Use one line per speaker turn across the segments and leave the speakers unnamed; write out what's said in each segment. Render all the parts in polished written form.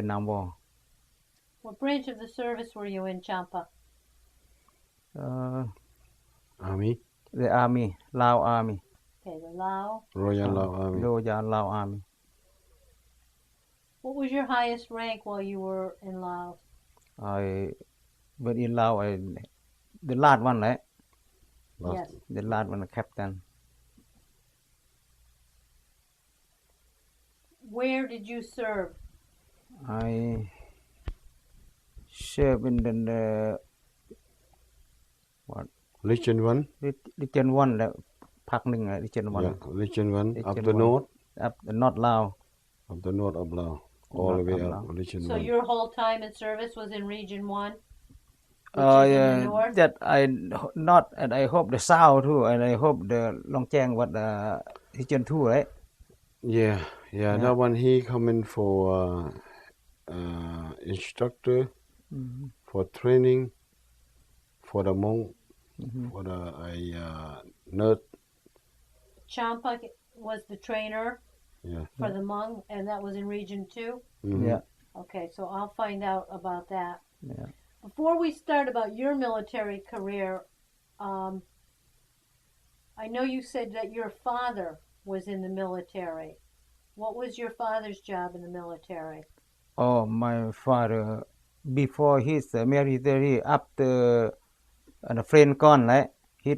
Vietnam War.
What branch of the service were you in, Champa?
Army,
The army, Lao Army,
Okay, the Lao.
Royal Lao Army.
Royal Lao Army.
What was your highest rank while you were in Laos?
I when in Lao, the last one, right?
Last-
Yes.
The last one, captain.
Where did you serve?
I served in the what
Legion 1,
Region 1 แล้วพักหนึ่ง Region 1
yeah, Legion 1, up
Legion
the
1.
north,
up the North Lao.
up the north of Lao, all the way
North of
up
Lao.
Legion
So
1.
your whole time in service was in Region 1? Which
Oh
is in
yeah,
the north?
that I not and I hope the south too, and I hope the Long Chang what Region 2, right?
Yeah, that one he coming for instructor, for training, for the monk, for the nerd.
Champa was the trainer
Yeah.
for the Hmong, and that was in Region 2?
Mhm.
Yeah.
Okay, so I'll find out about that.
Yeah.
Before we start about your military career, I know you said that your father was in the military. What was your father's job in the military?
Oh, my father before his military after a friend gone, right? He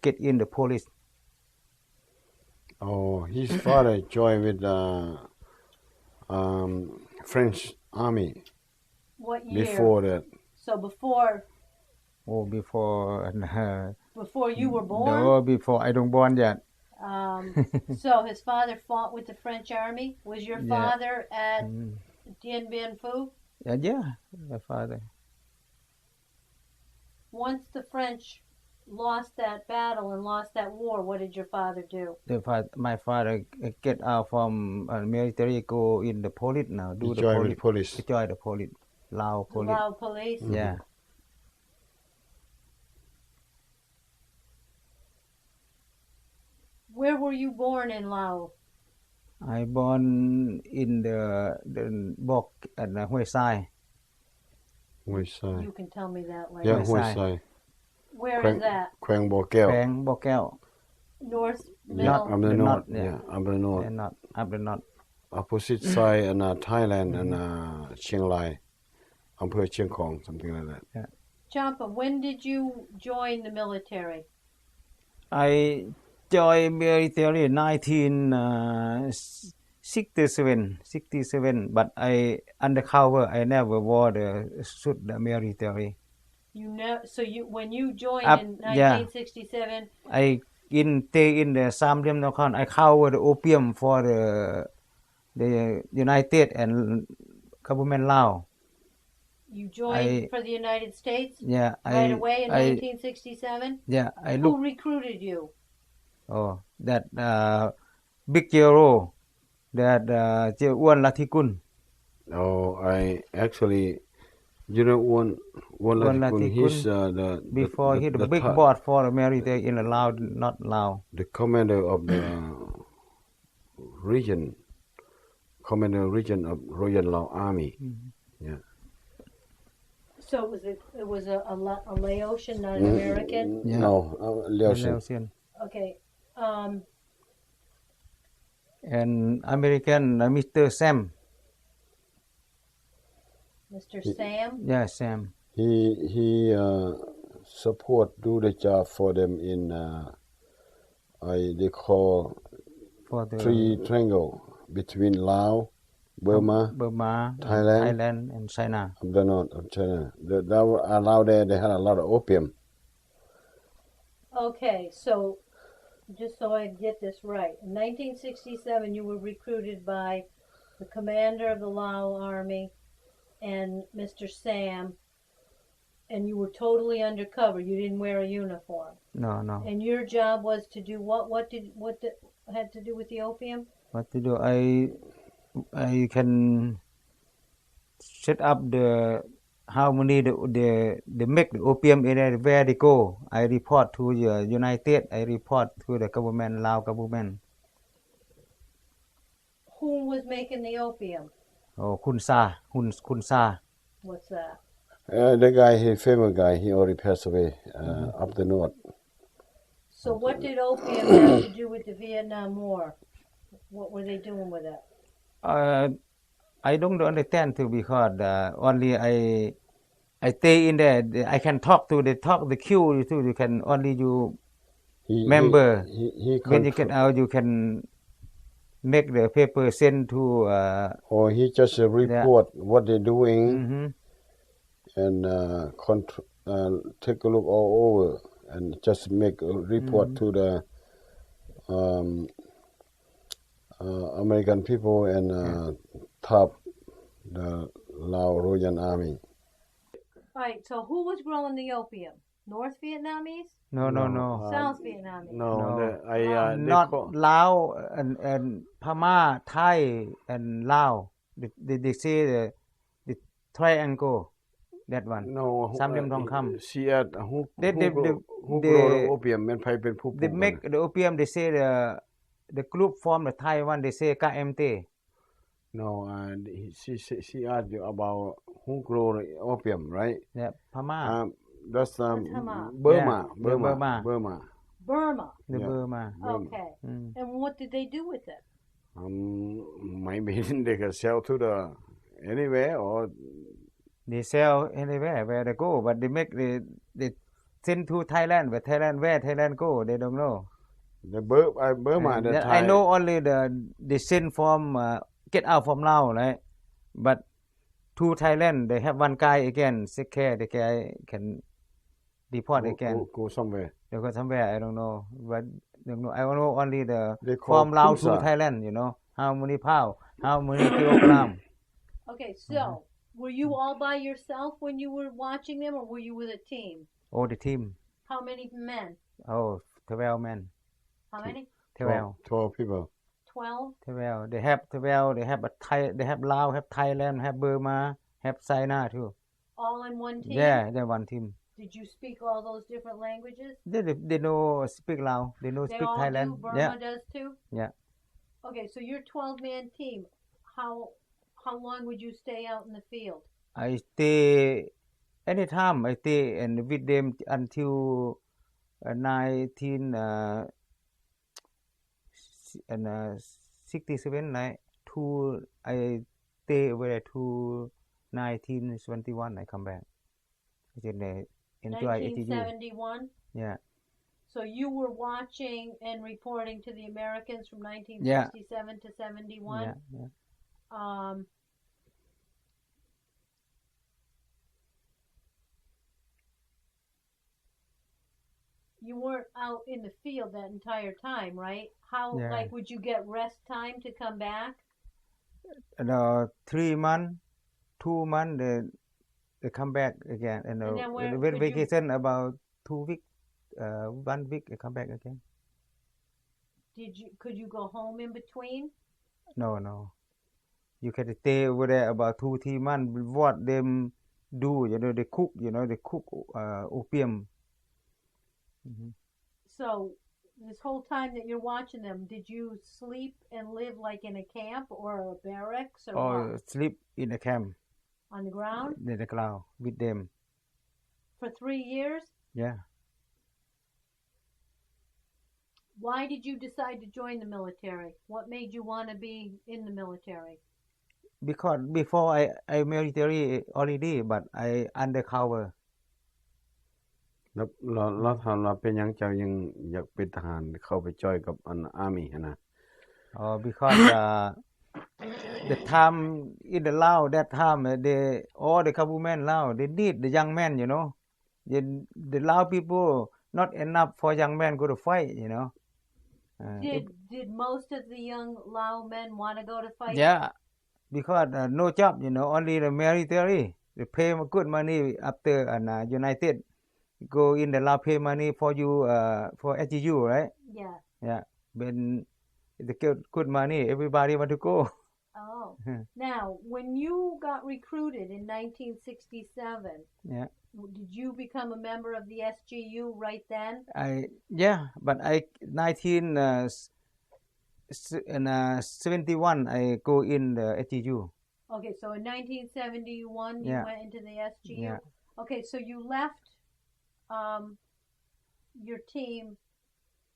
get in the police.
Oh, his father joined with French army
What year?
before that.
So before
Oh, before
you were born?
No, before I don't born yet.
So his father fought with the French army? Was your
Yeah.
father at Dien Bien Phu?
Yeah, my father.
Once the French lost that battle and lost that war, what did your father do?
My father get out from military, go in the police now. Do
He
the
joined with police.
Join the police. Lao
The
police.
Lao police?
Yeah.
Where were you born in Laos?
I born in the Bok at Hue Sai.
West side.
You can tell me that later.
Yeah,
West
West
side.
side.
Where is that?
Quang Bo Keo.
Peng Bok Keo.
North,
Yeah,
middle?
up the
The
north.
north, yeah.
Yeah, up the north.
And not up the north.
Opposite side and Thailand and Chiang Rai, อำเภอ Chiang Khong, something like that.
Champa, when did you join the military?
I joined military 1967, but I undercover. I never wore the suit the military.
You know, so when you joined
Up-
in
yeah.
1967,
I stay in the Sam Riem Nakhon. I cover the opium for the United and government Lao.
you joined
I-
for the United States
Yeah,
right away in
I
1967?
yeah, I
Who
look.
recruited you?
Oh, that big hero, that เจ้าอ้วนลัทธิกุล
Oh, I actually, you know, one
One
Latikun, he's the
before he the big
top-
boss for the military in the Lao, not Lao.
the commander of the region of Royal Lao Army. Yeah.
So it was a Laotian, not an American?
Yeah.
No, Laotian.
Laotian.
Okay.
And American Mr. Sam.
Mr. Sam?
Yeah, Sam.
He support do the job for them in they call
For the
triangle between Laos, Burma,
Burma,
Thailand.
and China.
up the north of China. That Lao there, they had a lot of opium.
Okay, so just so I get this right, in 1967 you were recruited by the commander of the Lao Army and Mr. Sam, and you were totally undercover. You didn't wear a uniform,
No.
and your job was to do what? What had to do with the opium?
What to do? I can set up the how many the make the opium in where they go. I report to the United. I report to the government, Lao government.
Who was making the opium?
Oh, Kun Sa.
What's that?
The guy, he famous guy, he already passed away up the north.
So what did opium have to do with the Vietnam War? What were they doing with it?
I don't understand too because only I stay in there. I can talk to the queue too. You can only you
He
member.
he
When you get out, you can make the paper send to.
or he just report what they're doing
Mhm.
and take a look all over and just make a report to the American people and top the Lao Royal Army.
All right, so who was growing the opium? North Vietnamese?
No.
South Vietnamese?
No,
No.
they
Not
call,
Lao and Pama, Thai and Lao. They say the triangle. That one. สามเหลี่ยมทองคำ
see at who
They-
who
they-
grow the opium แม่นไผเป็นผู้ปลู
They
ก
make the opium. They say the group from the Thai one. They say KMT.
No, she asked you about who grow the opium, right?
Yeah, Pama.
That's
Pama.
Burma,
Yeah,
Burma,
Burma.
Burma.
Burma.
The
yeah.
Burma.
Okay.
Mm.
And what did they do with it?
Maybe they can sell to the anywhere or
They sell anywhere where they go, but they make they send to Thailand. But Thailand where Thailand go, they don't know.
the Burma. The
That
Thai,
I know only they send from get out from Laos, right? But to Thailand, they have one guy again. Take care, the guy can deport again.
go somewhere.
They go somewhere, I don't know. But don't know. I know only the
They call
from Laos to
Kunsa.
Thailand. You know how many pound, how many kilogram.
Okay, so were you all by yourself when you were watching them, or were you with a team?
Oh, the team.
How many men?
Oh, 12 men.
How many?
12.
12 people.
12?
12. They have 12. They have a Thai. They have Laos. Have Thailand. Have Burma. Have China too.
All in one team?
Yeah, they're one team.
Did you speak all those different languages?
They know speak Lao. They know
They
speak
all
Thailand.
do? Burma
Yeah,
does too?
yeah.
Okay, so you're 12-man team. How long would you stay out in the field?
I stay anytime. I stay and with them until 1967. Like I stay over there to 1971. I come back. I said they enjoy ATU.
1971?
Yeah.
So you were watching and reporting to the Americans from 1967 to 71?
Yeah.
You weren't out in the field that entire time, right? How,
Yeah.
like, would you get rest time to come back?
3 months, 2 months, they come back again. And
then where
the
would you-
vacation about 2 weeks, 1 week, they come back again.
Could you go home in between?
No. You can stay over there about 2-3 months. What them do, they cook, they cook opium.
So this whole time that you're watching them, did you sleep and live like in a camp or a barracks or
Or
what?
sleep in a camp
On the ground
in the cloud with them.
for 3 years?
Yeah.
Why did you decide to join the military? What made you want to be in the military?
Because before I military already, but I undercover.
แล้วถามเราเป็นหยังเจ้ายังอยากเป็นทหารเข้าไปจอยกับarmy นะ
Because the time in the Lao, that time all the government Lao, they need the young men, the Lao people not enough for young men go to fight,
Did most of the young Lao men want to go to fight?
Yeah, because no job, only the military. They pay good money after United. Go in the Lao pay money for you for SGU, right?
Yeah.
Yeah. When they get good money, everybody want to go.
Oh. Now, when you got recruited in 1967,
Yeah.
did you become a member of the SGU right then?
But 1971 I go in the SGU.
Okay, so in 1971 you
Yeah.
went into the SGU.
Yeah.
Okay, so you left your team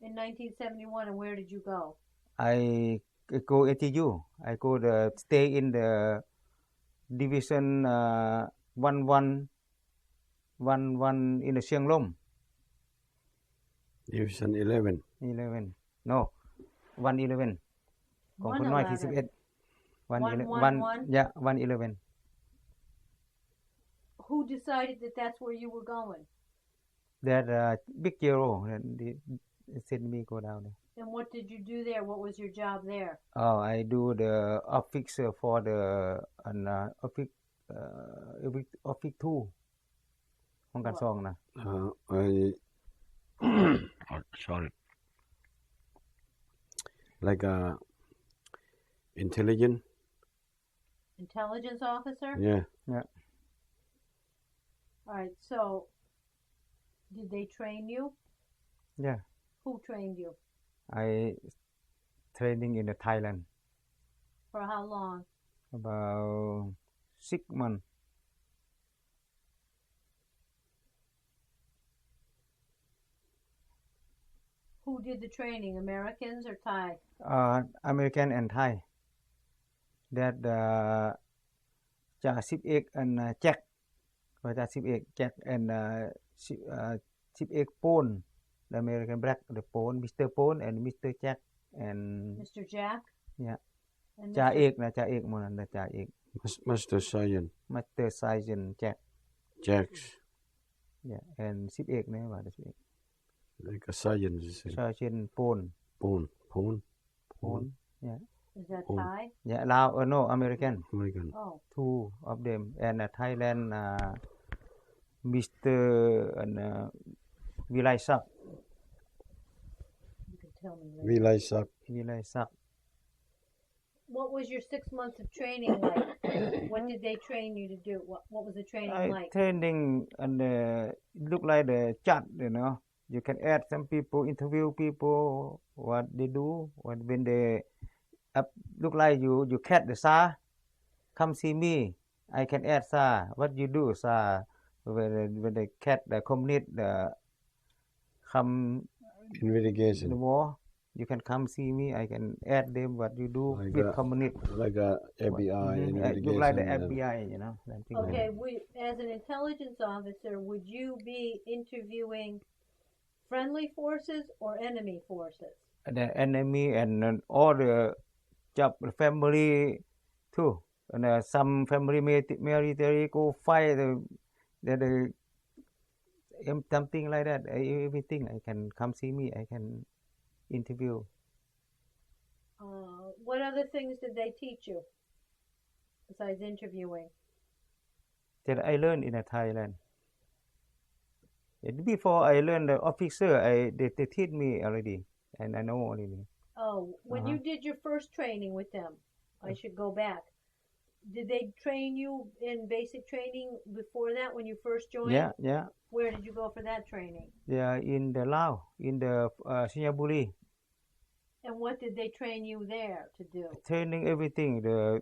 in 1971, and where did you go?
I go ATU. I go stay in the division 1111 in the Siang Lom.
Division 11.
11 no 111 ของคนน้อยที่
111.
11
111?
yeah 111
Who decided that that's where you were going?
that big hero that they send me go down there.
And what did you do there? What was your job there?
Oh, I do the office for the office office 2ของการซองนะ
Sorry. Like a intelligent.
Intelligence officer?
Yeah.
All right, so did they train you?
yeah
Who trained you?
I training in Thailand
For how long?
about 6 months.
Who did the training? Americans or Thai?
American and Thai. That จ่าสิบเอกand Jack จ่าสิบเอก Jack and สิบเอก Pone the American black the Pone Mr. Pone and Mr. Jack and
Mr. Jack?
Yeah.
And
จ่า
Mr.
เอกนะจ่าเอกหมดนั่นนะจ่าเอก
Master Sergeant.
Master Sergeant Jack
Jacks.
yeah and สิบเอกนะว่าสิบเอก
Like a sergeant.
Sergeant Pone
Pone.
yeah
Is that
Pone.
Thai?
yeah Lao no American
American.
Oh,
two of them and Thailand Mr. Vilai Sak
you can tell me later.
Vilai Sak.
Vilai Sak
What was your 6 months of training like? What did they train you to do? What was the training
I
like?
training and look like the chat you can add some people interview people what they do when they look like you catch the sa come see me I can add sa what you do sa when they catch the community come
Investigation.
the war you can come see me I can add them what you do
Like
with
a-
community
Like a FBI investigation.
look like the
and-
FBI something like
Okay, as an intelligence officer, would you be interviewing friendly forces or enemy forces?
the enemy and all the job the family too and some family military go fight the something like that everything I can come see me I can interview
What other things did they teach you besides interviewing?
that I learned in Thailand before I learned the officer they teach me already and I know already
Oh, when you did your first training with them, I should go back. Did they train you in basic training before that when you first joined?
yeah
Where did you go for that training?
they are in the Lao in the Singapore
And what did they train you there to do?
training everything the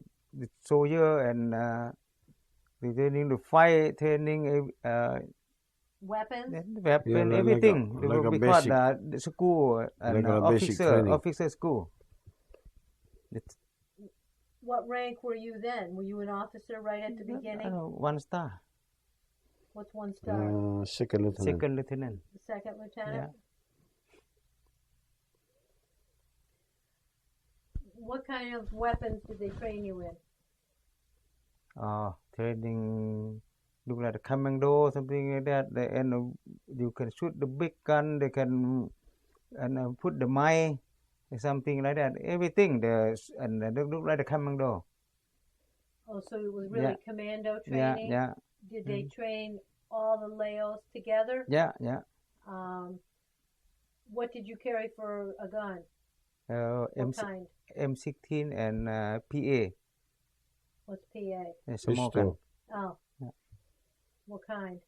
soldier and the training the fight training
Weapons?
weapon
Yeah, like
everything
a
because
basic-
the school and
like a basic training.
officer school
What rank were you then? Were you an officer right at the beginning?
1 star
What's 1 star?
Second lieutenant.
second lieutenant
The second lieutenant?
Yeah.
What kind of weapons did they train you in?
training look like the commando something like that and you can shoot the big gun they can and put the mine something like that everything and look like the commando
Oh, so it was really
Yeah.
commando
yeah
training?
yeah
Did they train all the Laos together?
yeah yeah
What did you carry for a gun? What kind?
M16 and PA
What's PA?
small gun
Pistol.
Oh.
Yeah.
What kind?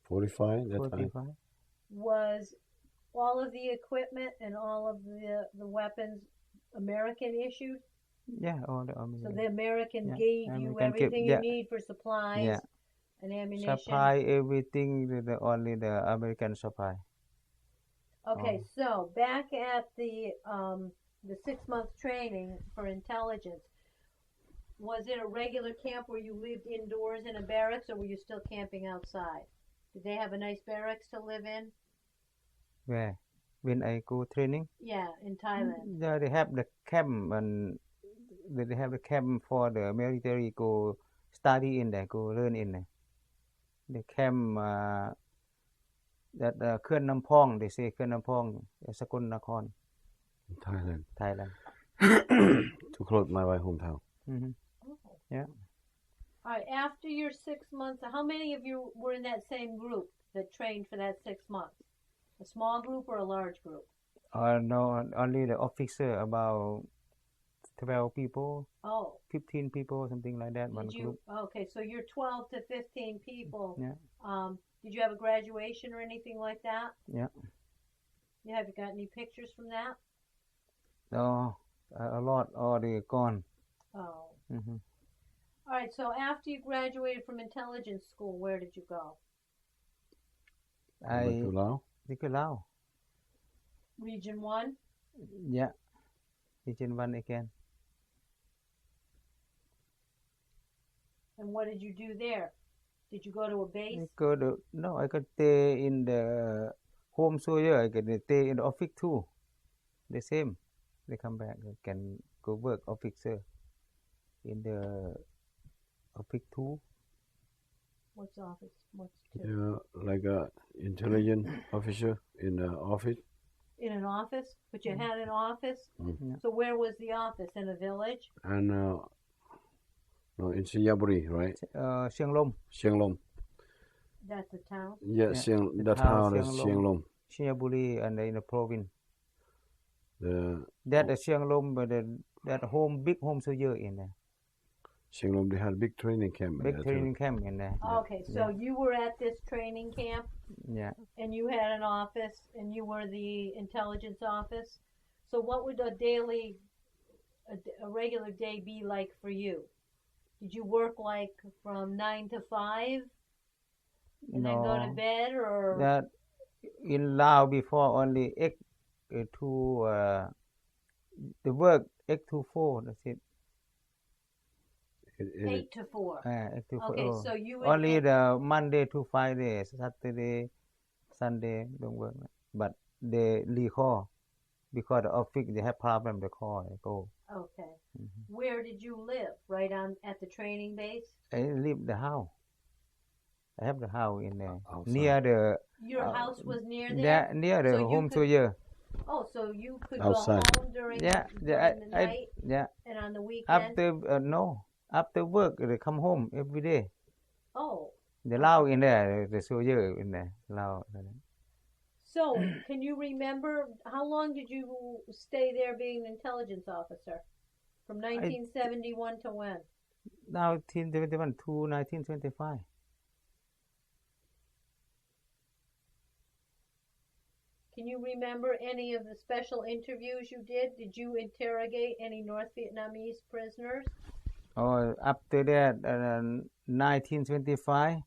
45 that time.
45
Was all of the equipment and all of the weapons American issued?
Yeah, all the army.
So the Americans
Yeah,
gave you
American
everything
yeah.
you need for supplies
Yeah.
and ammunition.
Supply everything only the American supply.
Okay, so back at the 6-month training for intelligence, was it a regular camp where you lived indoors in a barracks, or were you still camping outside? Did they have a nice barracks to live in?
Where? When I go training?
Yeah, in Thailand.
Yeah, they have the camp and they have the camp for the military go study in there, go learn in there. The camp that เขื่อนน้ำพอง they say เขื่อนน้ำพอง สกลนคร
Thailand.
Thailand.
Too close my hometown.
Mm-hmm. Yeah.
All right, after your 6 months, how many of you were in that same group that trained for that 6 months? A small group or a large group?
No, only the officer, about 12 people,
Oh,
15 people, something like that, one
did you?
group.
Okay, so you're 12 to 15 people.
Yeah.
Did you have a graduation or anything like that?
Yeah.
Have you got any pictures from that?
No, a lot, they gone.
Oh.
Mm-hmm.
All right, so after you graduated from intelligence school, where did you go?
Went to Laos.
Laos.
Region 1?
Yeah. Region 1 again.
And what did you do there? Did you go to a base?
I could stay in the home soldier. I could stay in the office too. The same. They come back. I can go work officer in the office too.
What's office? What's two?
Yeah, like a intelligence officer in the office.
In an office? But you had an office?
Yeah.
So where was the office? In a village?
And no, in Siyaburi, right?
Siang Lom.
Siang Lom.
That's a town?
Yeah, the town is Siang Lom.
Siaburi and in the province.
That
Siang Lom, but that big home soldier in there.
Siang Lom, they had big training camp.
Big training camp in there.
Okay, so you were at this training camp?
Yeah.
And you had an office, and you were the intelligence office. So what would a regular day be like for you? Did you work like from 9 to 5? And then go to bed, or?
That in Laos before only 8 to the work 8 to 4. That's it.
8 to 4.
8 to 4.
Okay, so you would
only the Monday to Friday, Saturday, Sunday don't work. But they recall because the office they have problem. They call. They go.
Okay. Mm-hmm. Where did you live? Right at the training base?
I live the house. I have the house in there
outside.
near the.
Your house was near there.
Yeah, near the home soldier.
Oh, so you could
outside.
go home during the night.
Yeah.
And on the weekend.
After work they come home every day.
Oh.
The Lao in there, the soldier in there. Lao.
So, can you remember how long did you stay there being an intelligence officer? From 1971 to when?
1971 to 1925.
Can you remember any of the special interviews you did? Did you interrogate any North Vietnamese prisoners?
After that, 1925,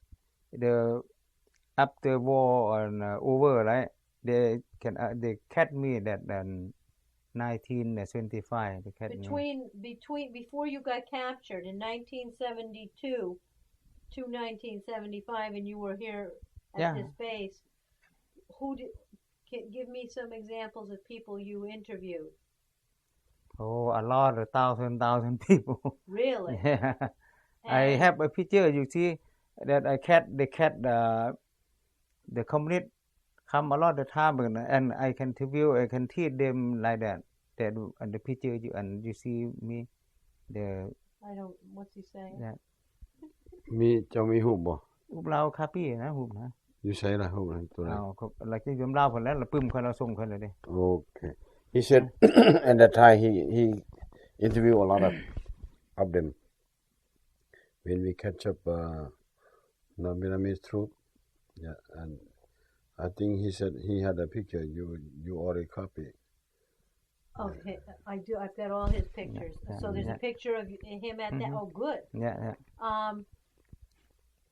after war and over, right? They catch me that 1925. They catch me.
Before you got captured in 1972 to 1975, and you were here at this base. Give me some examples of people you interviewed.
Oh, a lot, 1,000 people.
Really?
Yeah. I have a picture. You see that they catch the communist come a lot of time, and I can interview. I can teach them like that. That and the picture you see me.
I don't. What's he saying?
Yeah.
เจ้ามีหูปบ่
หูปเราครับพี่นะหูปนะ
You say thatหูปตัวไหน
หลักที่ยมเล่าผลแล้วเราปึ้มคนเราส่งคนเลยดิ
Okay. He said at that time he interviewed a lot of them. When we catch up Vietnamese troop, yeah, and I think he said he had a picture. You already copied.
Of him, I do. I've got all his pictures.
yeah,
So there's
yeah.
a picture of him at that. Oh, good.
Yeah.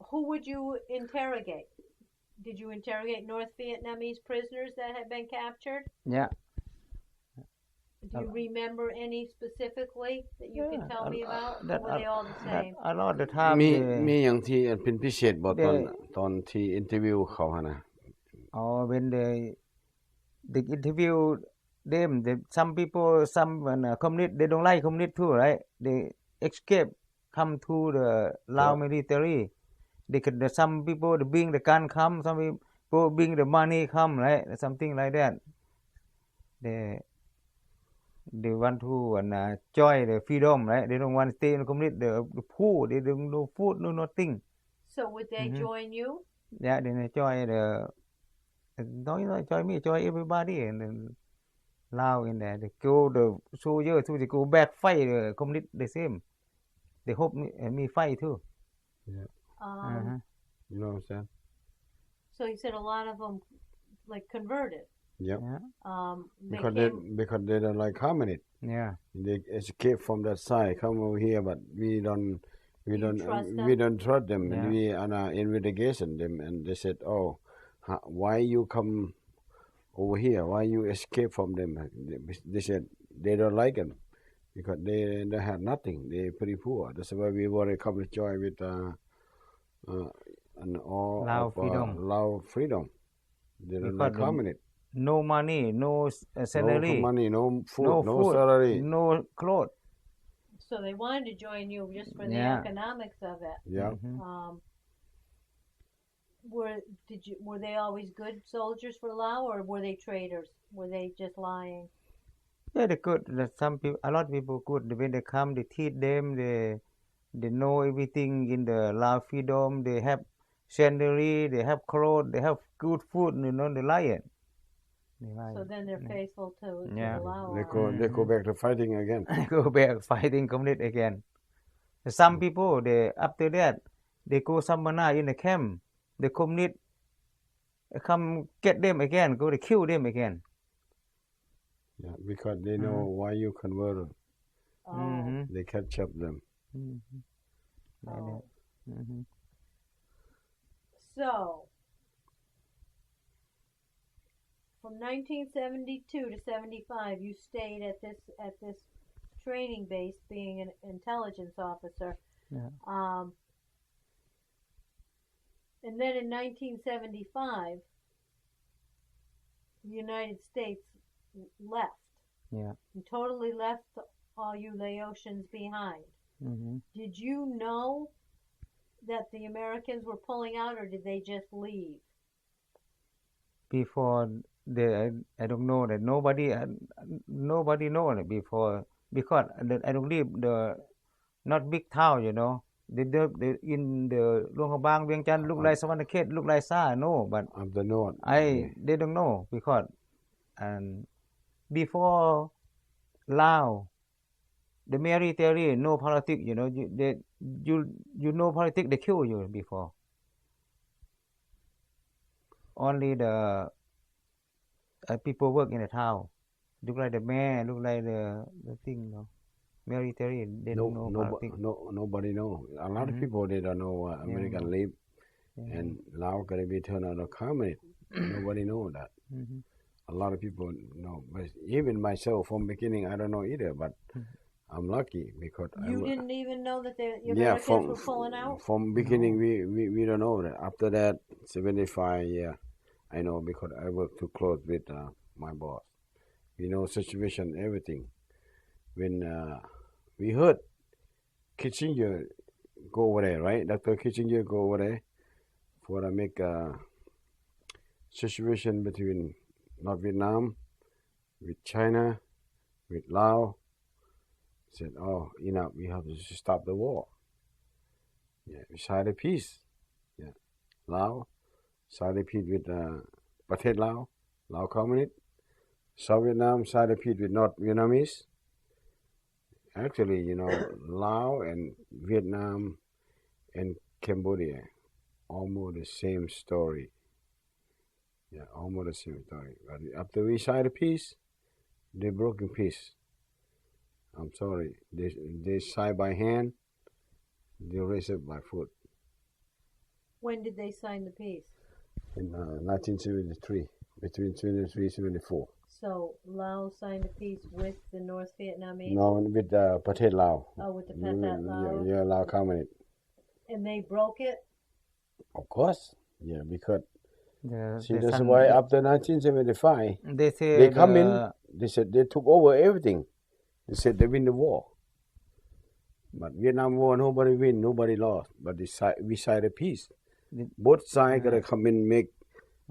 Who would you interrogate? Did you interrogate North Vietnamese prisoners that had been captured?
Yeah.
Do you remember any specifically that you can tell me about? Or
That
were they all the same?
a lot of the time
มีอย่างที่เป็นพิเศษบ่ตอนที่อินเทอร์วิวเขาหั่นน่ะ
when they interview them, some people, some communist, they don't like communist too, right? They escape, come to the Lao military. Some people they bring the gun come, some people bring the money come, right? Something like that. They want to join the freedom, right? They don't want to stay in the communist. The poor, they don't no food, no nothing.
So would they join you?
Yeah, they join join me, join everybody, and then Lao in there. They go the soldiers to go back fight the communist the same. They hope me fight too.
You know what I'm saying?
So you said a lot of them like converted.
Yep.
They
Because they don't like communist.
Yeah.
They escape from that side, come over here, but we don't trust them.
Yeah.
We investigation them, and they said, "Oh, why you come over here? Why you escape from them?" They said they don't like them because they have nothing. They pretty poor. That's why we want to come to join with
Lao freedom.
Lao freedom. They don't like communist.
No money, no salary.
No money, no food, no salary.
No clothes.
So they wanted to join you just for the economics of it.
Yeah.
Were they always good soldiers for Lao, or were they traitors? Were they just lying?
Yeah, they good. Some people, a lot of people good. When they come, they teach them. They know everything in the Lao freedom. They have chandelier. They have clothes. They have good food. You know, they lie it.
So then they're faithful to the Lao.
They go back to fighting again.
Go back fighting communist again. Some people, they after that, they go Samana in the camp. The communist come get them again. Go to kill them again.
Yeah, because they know why you converted.
Oh.
They catch up them.
Oh. So, from 1972 to 75, you stayed at this training base, being an intelligence officer.
Yeah.
And then in 1975, the United States left.
Yeah.
And totally left all you Laotians behind. Did you know that the Americans were pulling out, or did they just leave?
Before I don't know that nobody know that before, because I don't live the not big town, you know. They in the Luang Prabang, Vientiane Chăn, look like Savannakhhet, look like Sa, no, but
Of the north.
they don't know because and before Lao, the military no politics, you know. You know politics, they kill you before. Only the people work in the town. Look like the mayor, look like the thing, no. Military, they don't know politics.
Nobody know. A lot of people, they don't know American live. And Lao gonna be turned out of communist. Nobody know that. A lot of people know. But even myself, from beginning, I don't know either. But I'm lucky because
you didn't even know that the Americans were pulling out?
From beginning, we don't know that. After that, 75 year, I know because I work too close with my boss. We know situation, everything. When we heard Kissinger go over there, right? Dr. Kissinger go over there for make a situation between North Vietnam, with China, with Laos. Said, "Oh, enough! We have to stop the war." Yeah, we signed a peace. Yeah, Laos signed a peace with Pathet Lao, Lao Communist. South Vietnam signed a peace with North Vietnamese. Actually, you know, Laos and Vietnam and Cambodia, almost the same story. Yeah, almost the same story. But after we signed a peace, they broke in piece. I'm sorry. They sign by hand. They raise it by foot
When did they sign the peace?
in 1973, between 73 and 74.
So Laos signed a peace with the North Vietnamese?
No, with Pathet Lao.
Oh, with the Pathet Lao.
Yeah, Lao Communist.
And they broke it?
Of course. Yeah, because see,
the
that's
son-
why after 1975,
they say
they come in.
the-
They said they took over everything. They said they win the war. But Vietnam War, nobody win, nobody lost. But we signed a peace. Both sides gotta come in, make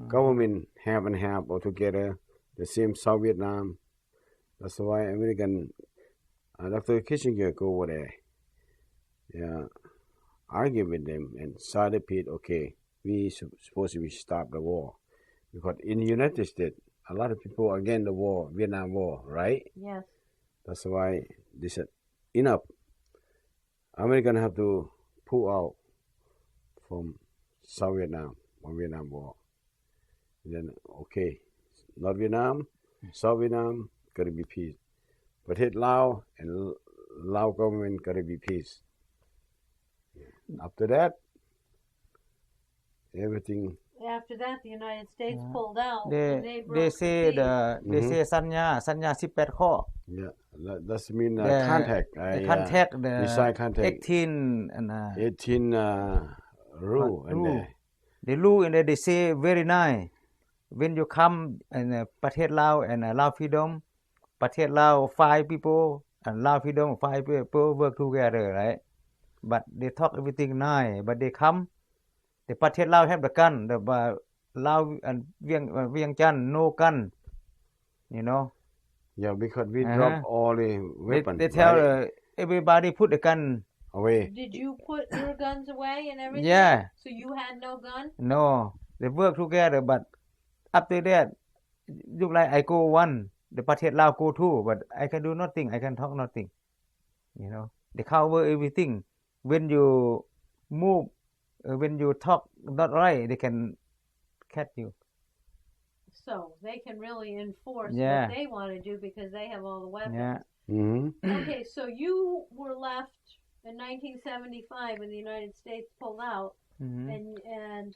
government half and half or together, the same South Vietnam. That's why American Dr. Kissinger go over there. Yeah, argue with them and sign a peace. Okay, we supposed to stop the war because in the United States, a lot of people against the war, Vietnam War, right?
Yes.
That's why they said enough. American have to pull out from South Vietnam or Vietnam War. And then okay, North Vietnam, South Vietnam gotta be peace. But hit Lao and Lao government gotta be peace. After that, everything.
After that, the United States pulled out. and
they
broke the
say
peace.
they say สัญญา18ข้อ
Yeah, that's mean
the
contact.
the contact the
we sign contact.
18 and
18 rule and
rule. The rule and they say very nice when you come and ประเทศลาว and Lao freedom ประเทศลาว 5 people and Lao freedom 5 people work together, right? But they talk everything nice, but they come the ประเทศลาว have the gun, the Lao and เวียงจันทน์ no gun, you know.
Yeah, because we drop all the weapons.
They tell
right?
everybody put the gun
away.
Did you put your guns away and everything?
Yeah.
So you had no gun?
No, they work together, but after that, look like I go one, the ประเทศลาว go two, but I can do nothing, I can talk nothing, you know. They cover everything. When you move, when you talk not right, they can catch you.
So they can really enforce
Yeah.
what they want to do because they have all the weapons.
Yeah.
Mm-hmm.
Okay, so you were left in 1975 when the United States pulled out,
Mhm.
and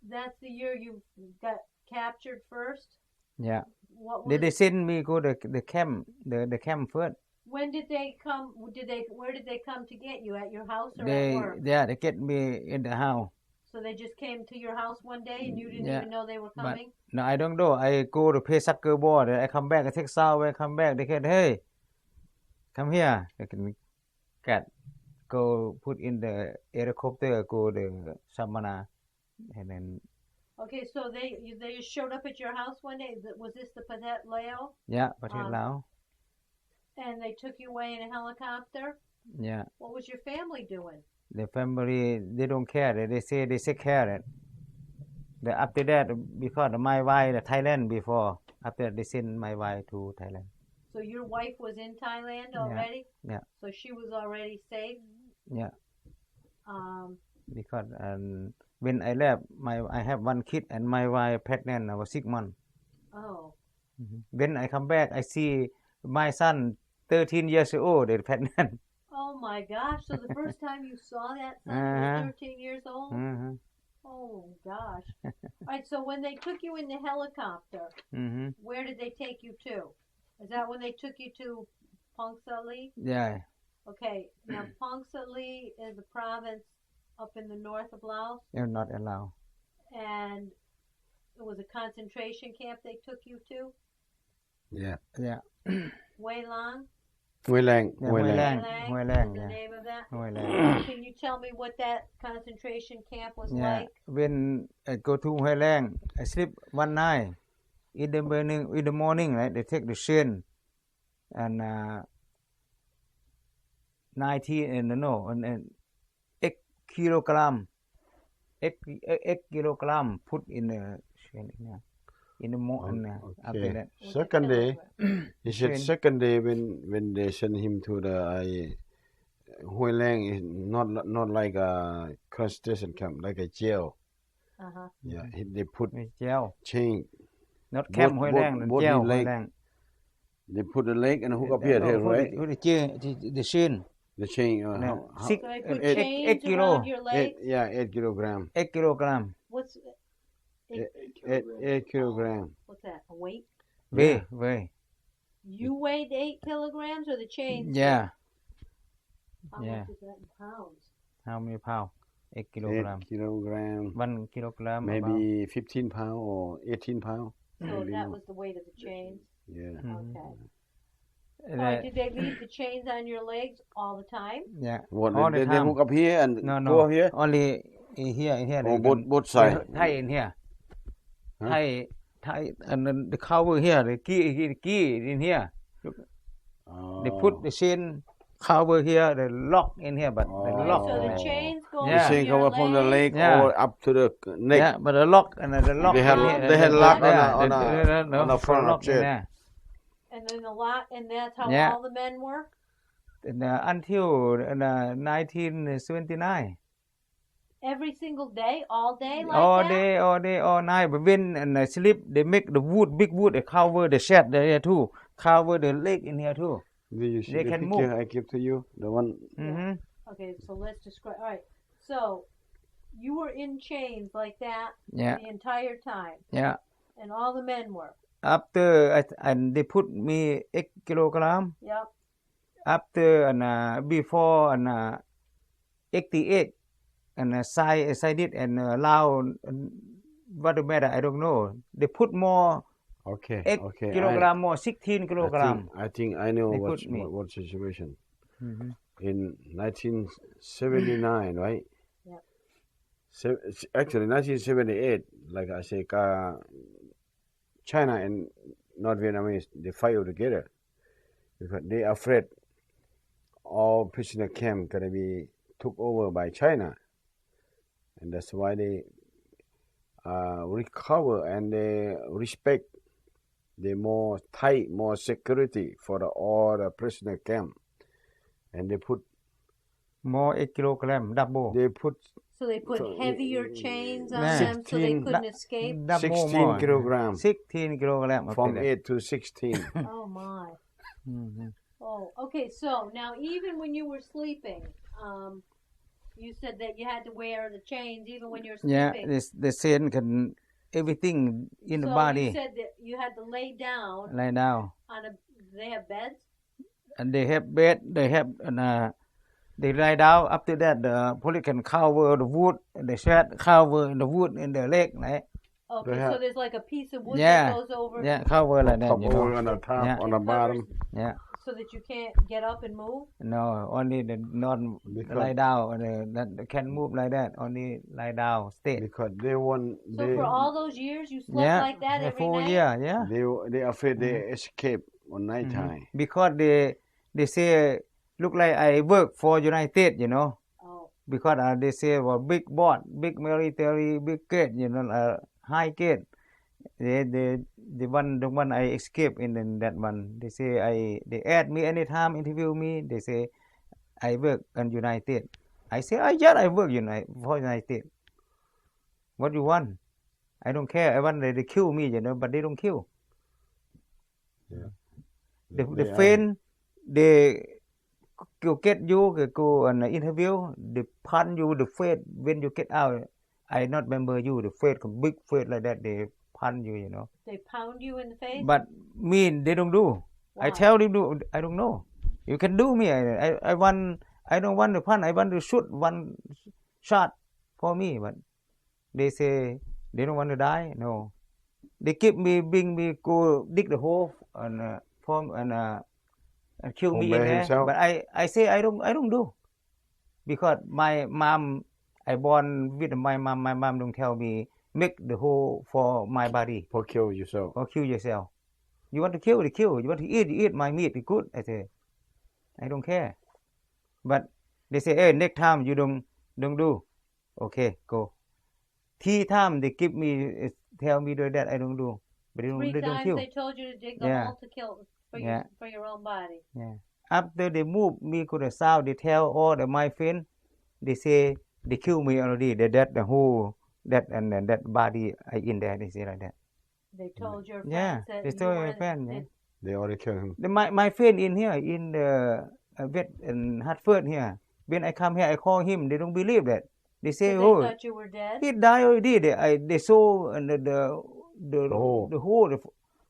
that's the year you got captured first.
Yeah.
What was
They send me go the camp, the camp first.
When did they come? Where did they come to get you? At your house or at
They
work?
they get me in the house.
So they just came to your house one day and you didn't
Yeah,
even know they were
but-
coming?
No, I don't know. I go to play soccer ball. I come back. I take shower. I come back. They can, hey, come here. They can get go put in the helicopter. Go the Samana, and then
Okay, so they just showed up at your house one day. Was this the Pathet Lao?
yeah, ประเทศลาว
And they took you away in a helicopter?
Yeah,
What was your family doing?
the family they don't care. They say they take care it. The after that because my wife the Thailand before after they send my wife to Thailand.
So your wife was in Thailand
Yeah,
already?
yeah.
So she was already safe?
Yeah,
Um,
because when I left, I have one kid and my wife pregnant. I was 6 months.
oh.
When I come back, I see my son 13 years old. They're pregnant.
Oh my gosh. So the first time you saw that son
Uh-huh.
was 13 years old?
Mhm.
Oh gosh. Alright, so when they took you in the helicopter,
Mhm.
where did they take you to? Is that when they took you to Phang Sali?
Yeah.
Okay, now Phang Sali is a province up in the north of Laos,
You're not allowed.
and it was a concentration camp they took you to,
Yeah.
Yeah.
Wai Lang.
Hue Lang.
Yeah,
Hue
Hue
Lang.
Lang.
Hue
Hue
Lang
Lang,
is the
yeah.
name of that.
Hue Lang.
Can you tell me what that concentration camp was
Yeah.
like?
When I go to Hue Lang, I sleep one night. In the morning, right? They take the train and 90 and no and X kilogram. X kilogram put in the train. Yeah. In the morning. After
Okay.
that.
Second day, he said
Train.
second day when they send him to the Hue Lang is not like a concentration camp, like a jail.
Uh-huh.
Yeah, they put
With jail.
chain
not camp
Boat-
ห้วยแรง
boat-
นั่น
boat
แจ้ว
in
ห้วย
lake.
แรง
They put the leg and hook up here,
No,
right?
who the chain the chain
The chain.
No.
How,
Six-
So they put
Eight-
chains
8 kilo.
around your legs.
8 kilogram.
8 kilogram
What's
8 kilogram.
what's that? A weight?
weigh
You weighed 8 kilograms, or the chains?
yeah
How
yeah.
much is that in pounds?
how many pound 8
8
kilogram
kilogram.
1 kilogram about.
Maybe 15 pound or 18 pound.
So
Maybe
that
more.
was the weight of the chains.
Yeah.
Mhm.
Okay.
And,
All right, did they leave the chains on your legs all the time?
yeah
What?
All
They,
the
they
time.
hook up here and
no
go here?
only in here
Or
they
both-
can-
both side?
tie in here
Huh?
tie and then the cover here the key in here they put the chain cover here they lock in here but they
Oh.
lock
So the
Oh.
chains go
Yeah.
The
on
chain
your
cover from the leg
Yeah.
all up to the neck.
yeah but the lock and the lock
They had-
in here,
they had
the
lock on
yeah,
a- on a-
the-
on the front of
lock in
chair.
there.
And then the lot, and that's how
Yeah.
all the men were?
And, until 1979
Every single day, all day like
all
that?
day all night but when and sleep they make the wood big wood they cover the shed there too cover the leg in here too.
Do you see
They
the
can
picture
move.
I give to you? The one.
Mm-hmm.
Okay, so let's describe. All right, so you were in chains like that
Yeah,
the entire time,
yeah.
and all the men were.
After and they put me 8 kilogram.
Yep.
After and before and 88 and side it and allow what the matter I don't know. They put more
Okay.
8
Okay.
kilogram more 16 kilogram.
I think I know
They
what,
put me.
what situation.
Mhm.
In 1979, right?
Yep.
Actually, 1978, like I say, China and North Vietnamese, they fight together because they are afraid all prisoner camp gonna be took over by China, and that's why they recover and they respect the more tight, more security for all the prisoner camp, and they put
More 8 kilogram double.
So they put
So,
heavier chains on
Yeah.
them so they
16
couldn't escape.
Double
16
more.
kilogram
16 kilogram after
from
that.
8 to 16.
Oh my.
Mhm.
Oh, okay. So now, even when you were sleeping, you said that you had to wear the chains even when you were
Yeah,
sleeping.
the chain can everything in the
so
body
you said that you had to lay down
lie down.
on a. They have beds.
And they have bed, they have they lie down. After that, the police can cover the wood, the shed cover the wood in the leg, right?
Okay,
have-
so there's like a piece of wood
Yeah.
that goes over,
Yeah, cover like that,
Top
you know.
over on the top,
Yeah.
on the bottom.
Yeah,
so that you can't get up and move.
no, only the not
Because-
lie down, that can move like that. Only lie down, stay.
Because they want
So
they
for all those years, you slept
Yeah,
like that
the
every
full
night.
year, yeah.
they afraid they escape on night time.
Because they say look like I work for United States, you know.
Oh,
Because they say well big boss, big military, big gate, you know, high gate. The one I escape in that one. They say they add me anytime, interview me. They say I work in United States. I say I work for United States. What you want? I don't care. I want they kill me, you know, but they don't kill. The
They are-
friend they go get you, they go an interview, they punch you the face when you get out. I not remember you, the face, big face like that, they punch you, you know.
they pound you in the face.
But me, they don't do.
Why?
I tell them do. I don't know. You can do me. I want. I don't want to punch. I want to shoot one shot for me. But they say they don't want to die. No. They keep me, bring me, go dig the hole and form and kill me in
Obey
there.
himself.
But I say I don't do because my mom. I born with my mom. My mom don't tell me make the hole for my body.
For kill yourself.
Or kill yourself. You want to kill, kill. You want to eat, you eat my meat. It's good. I say, I don't care. But they say, hey, next time you don't do. Okay, go. 3 times they give me, tell me that I don't do. But they don't,
3
they don't
times
kill.
they told you to dig the
Yeah.
hole to kill for
Yeah.
your own body.
Yeah. After they move me to the south, they tell all my friends, they say they kill me already. That the whole that and that body I in there. They say like that.
They told your friends
Yeah,
that
they
you
told
were
my friend. Yeah.
They already killed him.
My friend in here in the vet in Hartford here. When I come here, I call him. They don't believe that. They say,
so they
"Oh,
thought you were dead.
he died already." They saw
hole.
the hole. They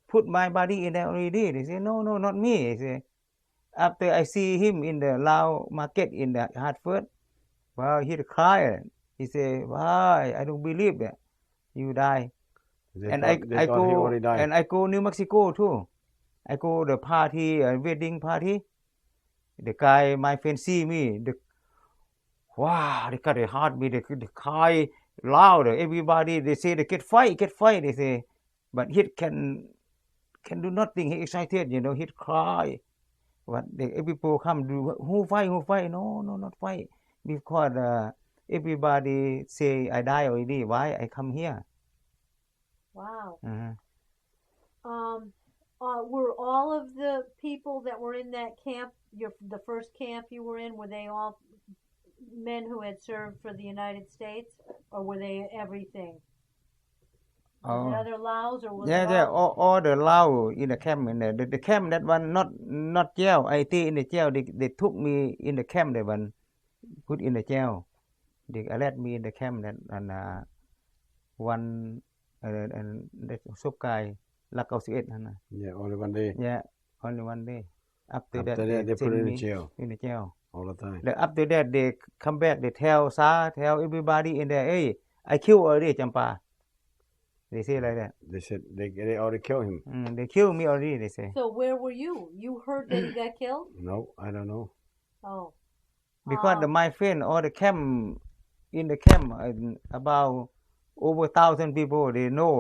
put my body in there already. They say, "No, no, not me." I say, after I see him in the Lao market in the Hartford, wow, he cried. He say, "Why? I don't believe that you die."
They
And
thought,
I
he already
go
died.
and I go New Mexico too. I go the party, wedding party. The guy, my friend, see me. Wow, they got a heartbeat. They cry loud. Everybody, they say they get fight. They say, but he can do nothing. He excited, you know. He cry. But people come do who fight? No, not fight. Because everybody say I die already. Why I come here?
Wow.
Uh-huh.
Were all of the people that were in that camp, the first camp you were in, were they all men who had served for the United States, or were they everything? Was it other Laos, or was it
Yeah.
all?
All the Lao in the camp in there. The camp that one not jail. I stay in the jail. They took me in the camp. That one put in the jail. They arrest me in the camp that and one and that ศพกายลัก91นั่นน่ะ
Yeah, only one day.
Yeah, only one day. After that
After that, they put
send
him in
me
jail
in the jail.
all the time.
Then after that they come back. They tell everybody in there, hey, I killed already Champa. They say like that.
They said they already killed him.
They killed me already. They say.
So where were you? You heard that he got killed?
No, I don't know.
Oh.
Because my friend all the camp in the camp about over 1,000 people. They know.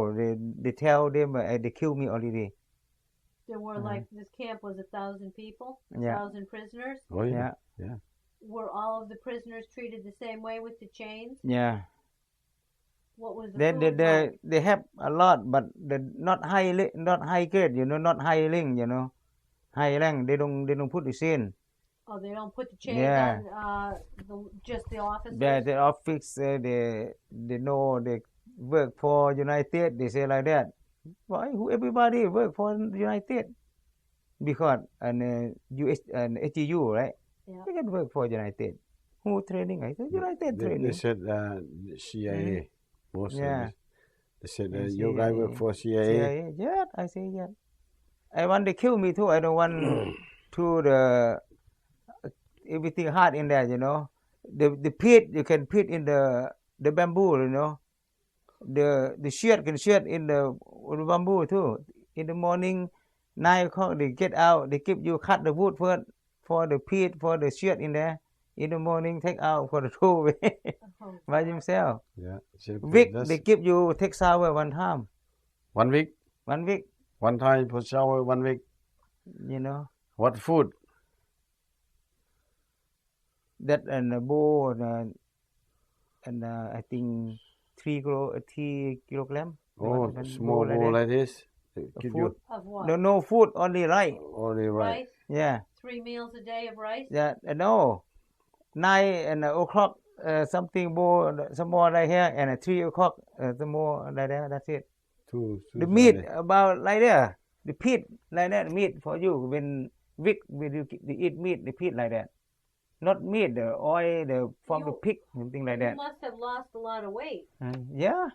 They tell them they killed me already.
There were like this camp was 1,000 people,
Yeah.
1,000 prisoners.
Oh yeah.
Were all of the prisoners treated the same way with the chains?
Yeah.
What was the food like?
They have a lot, but not high grade, you know, not high rank, you know, high rank. They don't put the chain.
Oh, they don't put the chains
Yeah.
on just the officers?
The office they know they work for United. They say like that. Why? Who everybody work for United? Because US and HGU, right?
Yeah.
They can work for United. Who training? I said United
They
training.
said CIA. Most of
Yeah.
it. They said
Yeah,
you guys work for CIA.
Yeah, I say yeah. I want they kill me too. I don't want to the everything hard in there, you know. The pit you can put in the bamboo, you know. The shirt can shirt in the bamboo too. In the morning, 9 o'clock they get out. They give you cut the wood for the pit for the shirt in there. In the morning, take out for the throw away by themselves.
Yeah.
Week they give you take shower one time.
1 week.
1 week,
One time for shower. 1 week.
you know.
What food?
That and a bowl and I think 3 kilogram.
Oh, small bowl like this. They give you
Food.
Of what?
No food, only rice.
only right.
Rice?
Yeah.
3 meals a day of rice?
Yeah. No. 9 and o'clock something more, some more like here, and 3 o'clock some more like that. That's it.
Two
The meat
Sunday.
about like there. The pit like that. Meat for you when you eat meat. The pit like that. Not meat. The oil from the pig, something like
You
that.
must have lost a lot of weight.
Yeah.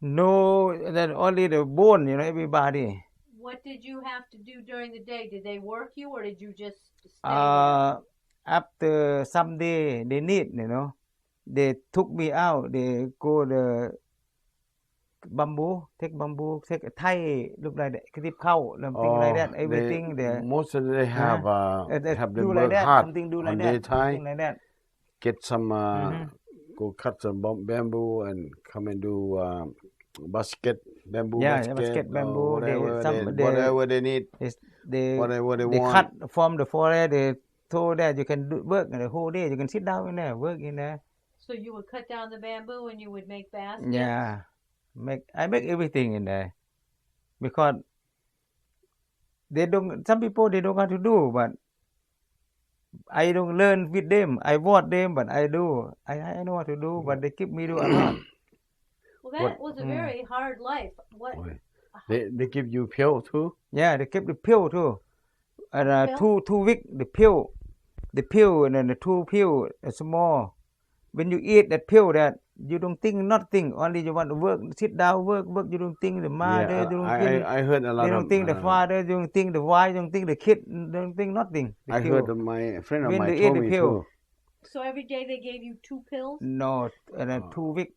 No, that only the bone, you know, everybody.
What did you have to do during the day? Did they work you, or did you just stay there?
After some day they need, you know, they took me out. They go the bamboo, take a Thai look like that, clip cow, something like that. Everything there.
Most of they have have them
do like
work
that.
hard
Something do
on
like that.
daytime.
Something like that.
Get some go cut some bamboo and come and do basket bamboo
Yeah,
basket,
basket
or
bamboo.
whatever they need, whatever they
they
want.
cut from the forest. They told that you can work the whole day. You can sit down in there, work in there.
So you would cut down the bamboo and you would make baskets?
Yeah, I make everything in there because they don't. Some people they don't want to do, but I don't learn with them. I watch them, but I do. I know what to do, but they keep me do a lot.
Well, that was a very hard life. What?
They give you pill too?
Yeah, they keep the pill too. And
Pill?
2 week the pill and then the 2 pill small. When you eat that pill, that you don't think nothing. Only you want to work, sit down, work. You don't think the mother. You don't think.
I heard a lot
You don't think the father. You don't think the wife. You don't think the kid. You don't think nothing. The
I
pill.
heard my friend of
When
mine
they
told
eat the
me
pill.
too.
So every day they gave you 2 pills?
No, and 2 week.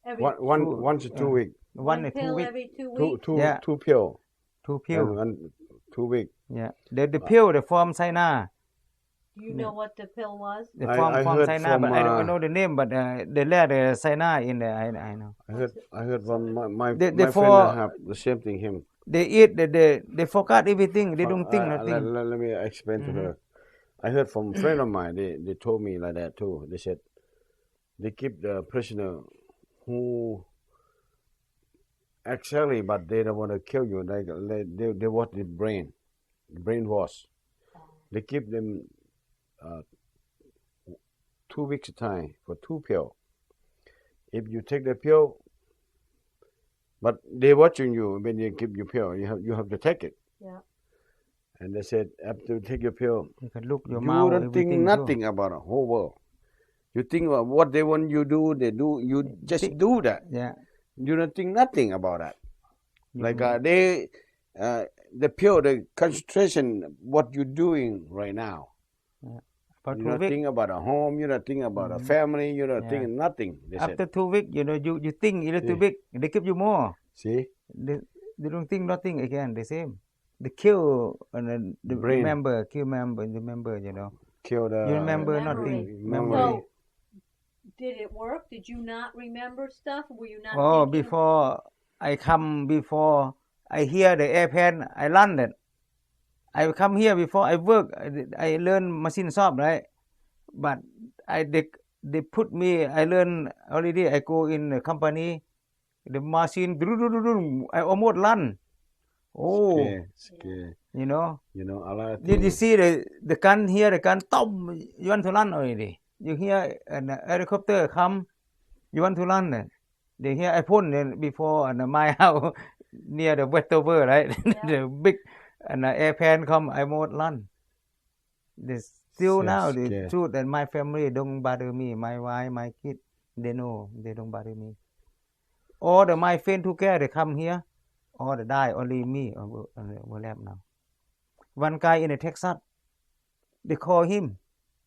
Every
Once 2 week.
One
pill
2 week.
every 2
Two,
weeks?
two,
Yeah.
two pill.
2 pill.
And 2 week.
Yeah. The pill, the from China.
Do you know what the pill was?
The
I
from
heard
China, but
from,
I don't know the name. But they let the China in there. I know.
I heard from my
They
friend
for-
that have the same thing him.
They eat. They forgot everything. They don't think nothing.
Let me explain to her. I heard from a friend of mine. They told me like that too. They said they keep the prisoner who actually, but they don't want to kill you. They watch the brainwash. They keep them 2 weeks time for 2 pill. If you take the pill, but they watching you when you give your pill, you have to take it.
Yeah.
And they said after you take your pill,
You can look your
you
mouth.
don't think
everything
nothing about the whole world. You think about what they want you do, they do. You just do that.
Too. Yeah.
You don't think nothing about that. Like the pill, the concentration, what you're doing right now.
For
You
2
don't
weeks.
think about a home. You don't think about a family. You don't think nothing. They
After
said.
2 weeks, you think a little bit. They give you more.
See,
They don't think nothing again. The same. They kill the
Brain.
member. Kill member. The member.
kill the.
You remember
Memory.
nothing.
Memory.
So, did it work? Did you not remember stuff? Were you not
Oh,
thinking?
before I hear the airplane, I landed. I come here before I work. I learn machine shop, right? But they put me. I learn already. I go in the company. The machine. I almost land. Oh,
Scare.
you know.
You know, a lot of
Did you
things.
see the gun here? The gun, tom, you want to run already. You hear an helicopter come, you want to run. They hear I phone before and my house near the Westover, right? the big airplane come, I won't run. Still now, the
Scared.
truth that my family don't bother me. My wife, my kid, they know they don't bother me. All my friends together, they come here, all they die, only me left now. One guy in Texas, they call him.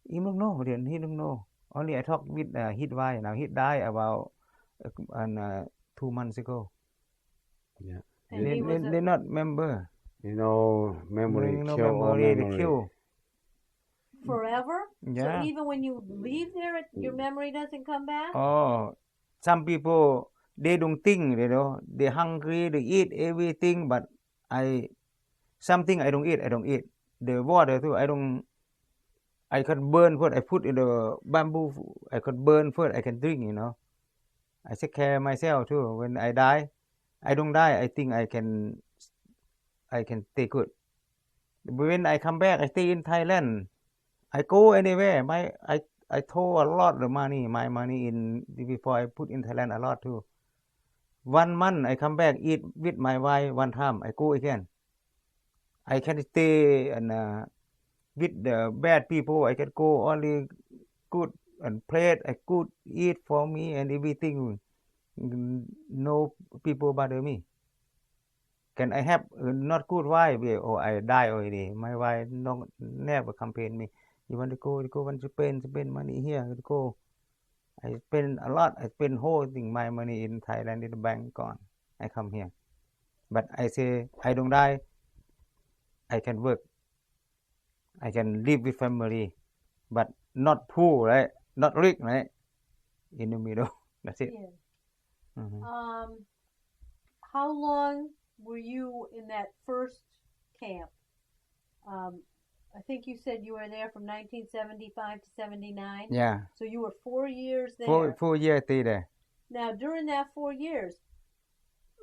He don't know. He don't know. Only I talked with his wife. Now he died about 2 months ago.
Yeah.
And he was
They not member.
You know, memory
No
kill all
memory. They
memory.
kill.
forever?
Yeah.
So even when you leave there, your memory doesn't come back?
Oh, some people they don't think. They hungry. They eat everything, but something I don't eat. I don't eat. The water too. I can burn food. I put in the bamboo. I can burn food. I can drink. I take care myself too. When I die, I don't die. I think I can stay good. When I come back, I stay in Thailand. I go anywhere. I throw a lot of money. My money in before I put in Thailand a lot too. 1 month I come back eat with my wife one time. I go again. I can stay and with the bad people. I can go only good and plate. I could eat for me and everything. No people bother me. Can I have not good wife? Or I die already. My wife never complain me. You want to go? You want to spend money here? Go. I spend a lot. I spend whole thing my money in Thailand in the bank gone. I come here, but I say I don't die. I can work. I can live with family, but not poor, right? Not rich, right? In the middle. That's it.
Yeah.
Mhm.
How long were you in that first camp? I think you said you were there from 1975 to 79.
Yeah,
So you were 4 years there.
4 years stay there.
Now, during that 4 years,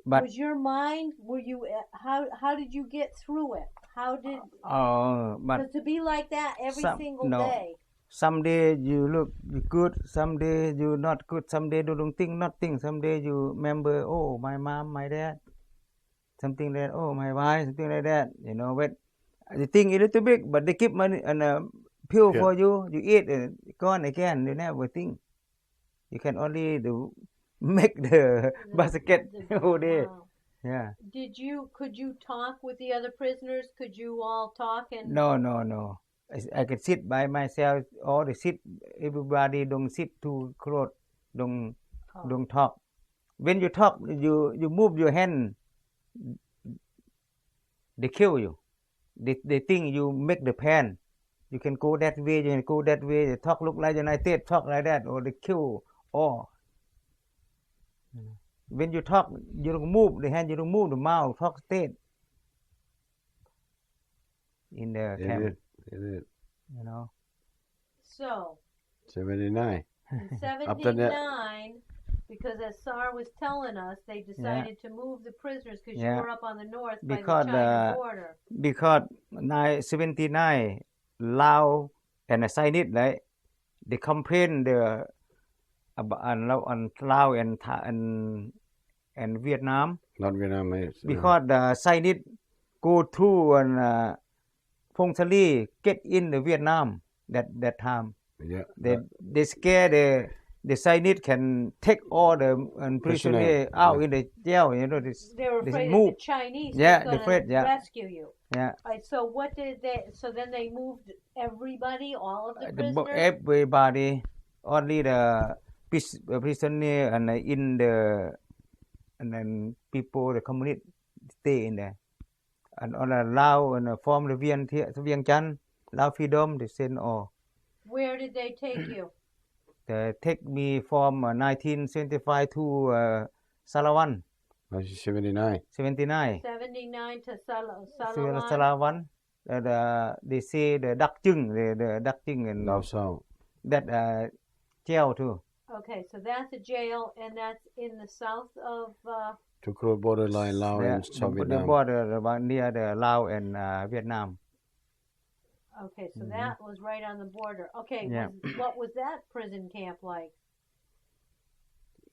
But
was your mind? Were you? How did you get through it? How did?
but
Because to be like that every
Some-
single
no.
day.
someday you look good, someday you not good, someday you don't think nothing, someday you remember, oh, my mom, my dad, something like that, oh, my wife, something like that, but the thing is a little big, but they keep money and pure for you eat gone again, you never think. You can only make the basket whole day.
Wow.
Yeah.
Could you talk with the other prisoners? Could you all talk and
No. I can sit by myself, or they sit, everybody don't sit too close, don't talk. When you talk, you move your hand, they kill you. They think you make the plan. You can go that way, you can go that way, they talk look like United, talk like that, or they kill all. When you talk, you don't move the hand, you don't move the mouth, talk straight. In the camp,
It is.
So
79.
in
After that-
79, because as Sar was telling us, they decided to move the prisoners because you
Yeah.
were up on the north by
Because,
the China border.
Because 79, Lao and Chinese, right? They complain on Lao and Vietnam
Not Vietnam.
because the Chinese go through and Phong Sa Ly get in the Vietnam that time.
Yeah.
They scare the Chinese can take all the prisoner out in the jail.
They were
they
afraid
move.
that the Chinese
Yeah,
were
they're
going
afraid,
to
yeah.
rescue you.
Yeah.
Right, so what did they? So then they moved everybody, all of the
The
prisoners.
everybody, only the prisoner and in the and then people, the community stay in there. And on a Lao and form the Vieng Chăn, Lao Freedom, they send all.
Where did they take you?
They take me from 1975 to Salawan,
79.
79.
79 to
Salawan.
Salawan.
They say the Dak Chung, the Dak Chung and
Lao Sao.
that jail too.
Okay, so that's a jail, and that's in the south of.
To cross borderline Lao and South
the
Vietnam.
border near the Lao and Vietnam.
Okay, so that was right on the border. Okay,
Yeah.
what was that prison camp like?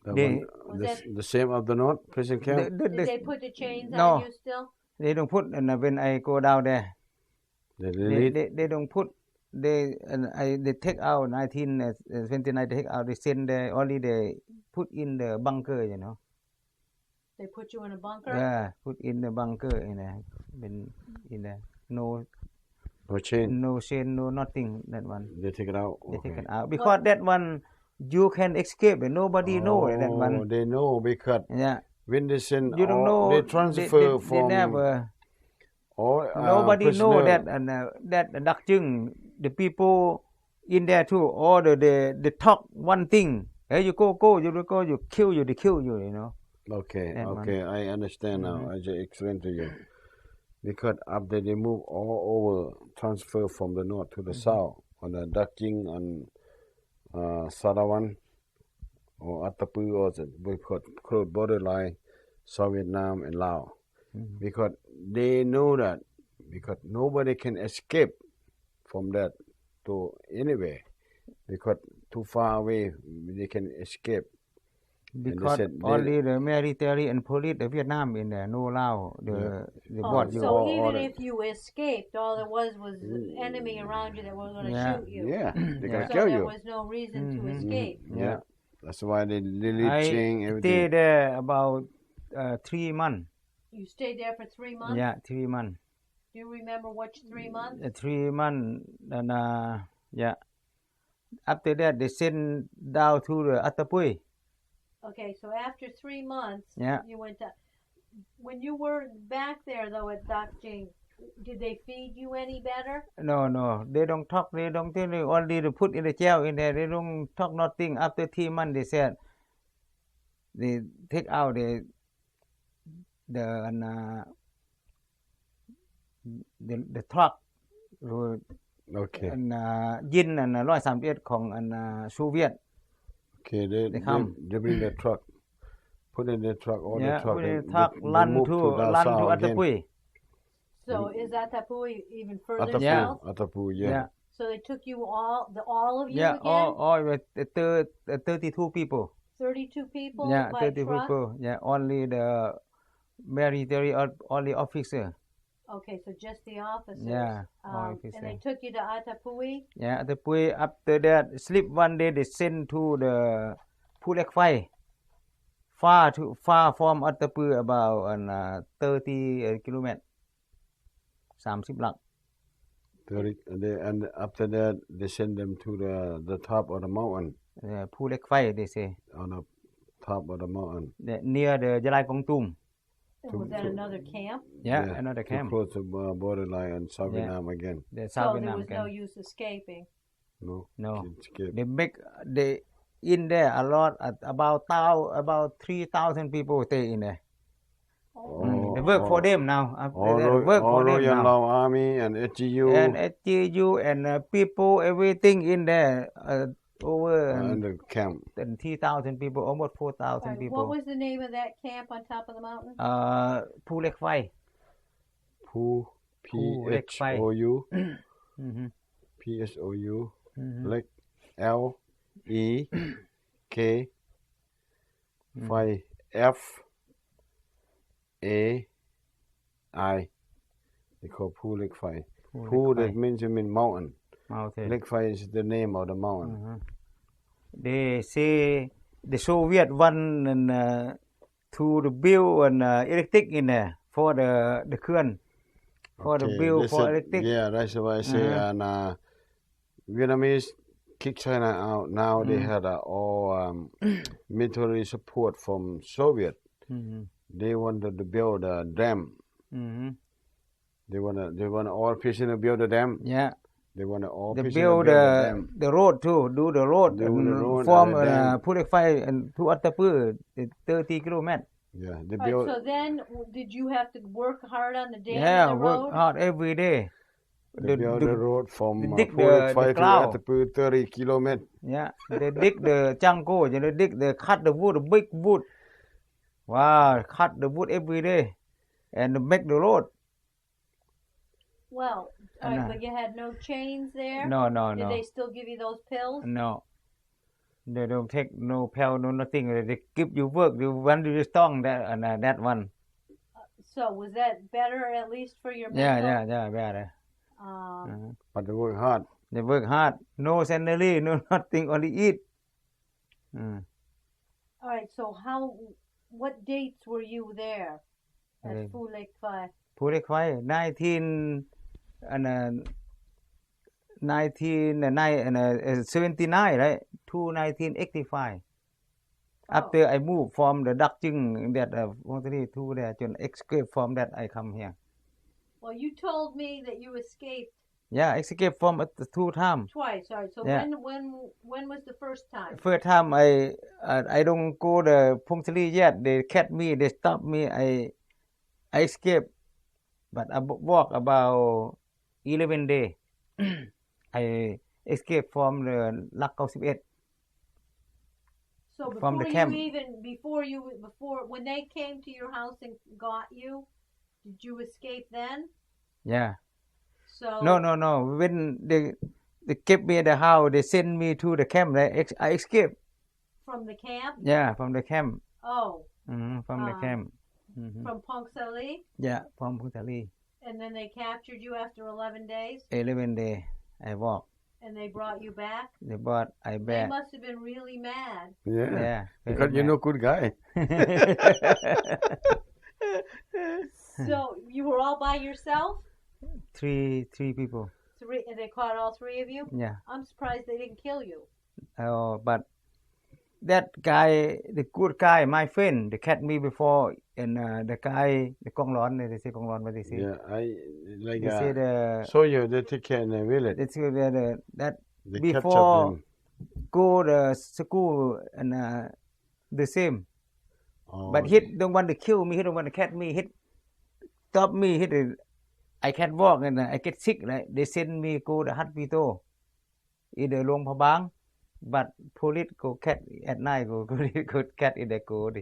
The,
They-
one, the same of the North prison camp.
Did they put the chains
No.
on you still?
They don't put, and when I go down there, they don't put. They take out 1929. They take out. They send only they put in the bunker.
They put you in a bunker?
Yeah, put in the bunker in the no
chain.
no chain, no nothing. That one
They take it out.
they
Okay.
take it out because that one you can escape. Nobody know that one.
They know because
Yeah,
when they send
you don't know.
they transfer
they
from
never.
all
Nobody know
prisoner.
that and that Dak Chung, the people in there too. All they talk one thing. Hey, you go, you kill you, they kill you.
Okay,
That one.
okay, I understand now. I just explained to you. Because after they move all over, transfer from the north to the south, on the Dak Ching and Salawan, or Atapu, or the close borderline, South Vietnam and Laos. Because they know that, because nobody can escape from that to anywhere. Because too far away, they can escape.
Because
said they-
only the military and police, the Vietnam in there, no Lao, the
Oh,
bought you.
so
all
even
the-
if you escaped, all there was the enemy around you that was going to
Yeah.
shoot you.
Yeah, they're gonna
So
kill
there
you.
was no reason to escape.
Yeah, that's why they leave
I
chain
stayed
everything.
there about 3 months.
You stayed there for 3 months?
Yeah, 3 months.
Do you remember which 3 months?
3 months, and yeah. After that, they sent down to the Attapui.
Okay, so after 3 months,
Yeah.
you went to. When you were back there, though, at Dak Ching, did they feed you any better?
No, they don't talk. They don't tell you. Only they put in the jail in there. They don't talk nothing. After 3 months, they said they take out the truck
Okay,
ยิน131ของโซเวียต
okay,
They come.
they bring the truck, put in the truck, all the truck,
put
they,
in the truck,
they
run
move
to
Lao
run
Sao
to
again.
Attapui.
So is Atapui even further
Atapu,
Yeah.
south?
Atapu, yeah.
So they took you all of you
Yeah,
again?
all with 32 people.
32 people
Yeah,
by
30
truck?
people. Yeah, only the military or only officer.
Okay, so just the officers.
Yeah, all
And
officer.
they took you to Atapui?
Yeah, the Pui after that sleep one day they sent to the Pulek Phai. Far from Attapur about 30 kilometers. 30 หลัก
and after that they send them to the top of the mountain.
Pulek Phai they say.
On the top of the mountain.
Near the Jalai Kong Tum.
And was that another camp?
Yeah, another
too
camp.
close to borderline and South
Yeah.
Vietnam again.
The
So
South
there
Vietnam
was no
camp.
use escaping.
No.
No.
Can escape.
They in there a lot about 3,000 people stay in there.
Oh.
They work for them now.
All,
They work for them
Royal
now.
Lao Army and HGU
And HGU and people, everything in there over
and the camp.
3,000 people, almost 4,000
All right,
people.
what was the name of that camp on top of the mountain?
Phu Lek Phai.
Phu
Lek Phai.
PHOU
Mhm.
PSOU
Mhm.
Lek LEK Phai FAI. They call Phu Lek Phai. Phu that means mountain.
Mountain.
Lek Phai is the name of the mountain.
They say the Soviet want to build an electric in there for the current. For the
Okay,
build
they
for
said-
electric.
Yeah, that's why I say and Vietnamese kick China out. Now they had all military support from Soviet.
Mhm.
They wanted to build a dam.
Mhm.
They want all prisoner build a dam.
Yeah.
They want all
They
prisoner
build
build a dam.
the road too. Do the road
Do the
and
road
from
and the dam.
Phu Lek Phai and to Attapur 30 kilometers.
Yeah, they
All
build.
right, so then did you have to work hard on the dam
Yeah,
and the
work
road?
hard every day.
They build the road from
they dig
Phu Lek
the
Phai to
cloud.
Attapur 30 kilometers.
Yeah, they dig the Chanko, they dig, they cut the wood, the big wood. Wow, cut the wood every day and make the road.
Well, all right, but you had no chains there?
No.
Did they still give you those pills?
No. They don't take no pill, no nothing. They give you work. You want to strong that one.
So was that better at least for your mental?
Yeah, better.
But they work hard.
They work hard. No salary, no nothing, only eat.
All right, so what dates were you there at Phu Lek Phai?
Phu Lek Phai, 1979, right? To 1985. After I moved from the Dak Ching that to there, to escape from that, I come here.
Well, you told me that you escaped
Yeah, I escaped from it 2 times.
twice. All right, so
Yeah.
when was the first time?
First time I don't go the Phung Sali yet. They catch me, they stop me. I escape, but I walk about 11 days. I escape from the Lak 91.
So
From the
before
camp.
you even before when they came to your house and got you, did you escape then?
Yeah.
So
No. When they kept me at the house, they send me to the camp. I escaped.
from the camp?
Yeah, from the camp.
Oh,
From the camp. Mhm.
from Pong Sali,
Yeah, from Phung Sali.
and then they captured you after 11 days,
11 days. I walk.
and they brought you back.
They brought I
They
back.
must have been really mad.
Yeah.
Yeah.
Because you're no good guy.
So you were all by yourself?
three people.
Three, and they caught all three of you?
Yeah.
I'm surprised they didn't kill you.
But that guy, the good guy, my friend, they catch me before, and the guy, the Kong Lon, they say Kong Lon, what they say?
Yeah, I like
They say the
soldier they take care in the village.
they say that
They
before
capture
go the school and the same.
them. Oh,
But he don't want to kill me. He don't want to catch me. He stop me. I can't walk and I get sick. Right? They send me go the hospital in the Luang Prabang. But police go catch at night. Go catch in the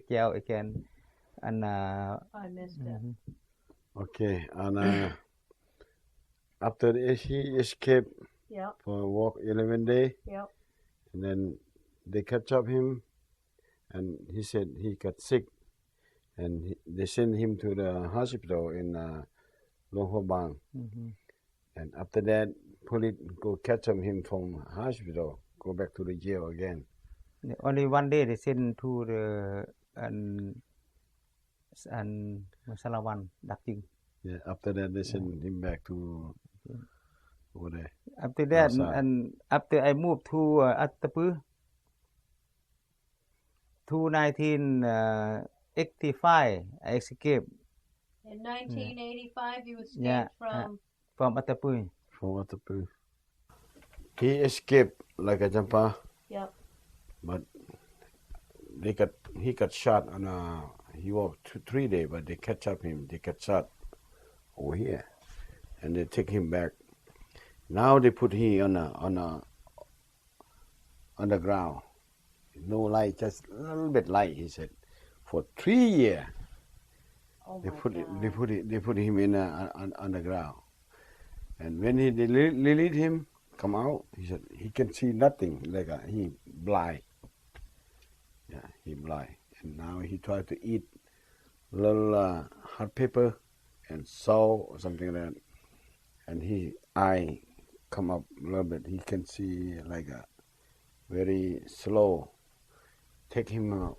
jail again. And
I missed it.
Okay, and after he escaped
Yep.
for a walk 11 days.
Yep.
And then they catch up him, and he said he got sick, and they sent him to the hospital in Luang Prabang.
Mhm.
And after that, police go catch him from hospital, go back to the jail again.
Only one day they send to the and Masalawan Dak Jing.
Yeah, after that they send him back to over there.
After that
Outside.
and after I moved to Attapur to 1985 I escaped
In 1985, you escaped
Yeah, from Attapur.
From Waterpoo. He escaped like a jumper,
Yep.
but he got shot on he walked 3 days, but they catch up him. They got shot over here, and they take him back. Now they put him on the ground. No light, just a little bit light. He said, for 3 years
Oh
they
my
put
God.
they put him in on the ground. And when they released him, come out, he said he can see nothing, like he blind. Yeah, he blind. And now he tried to eat little hot pepper and salt or something like that. And his eye come up a little bit. He can see like a very slow. Take him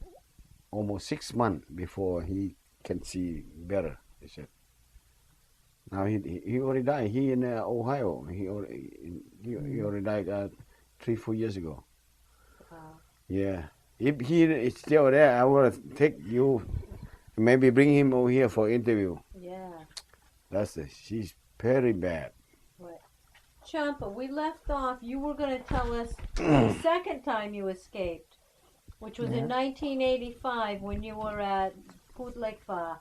almost 6 months before he can see better, he said. Now he already died. He in Ohio. He already died 3-4 years ago.
Wow.
Yeah. If he is still there, I will take you, maybe bring him over here for interview.
Yeah.
She's very bad.
Right. Champa, we left off. You were going to tell us the second time you escaped, which was in 1985 when you were at Putlekfa.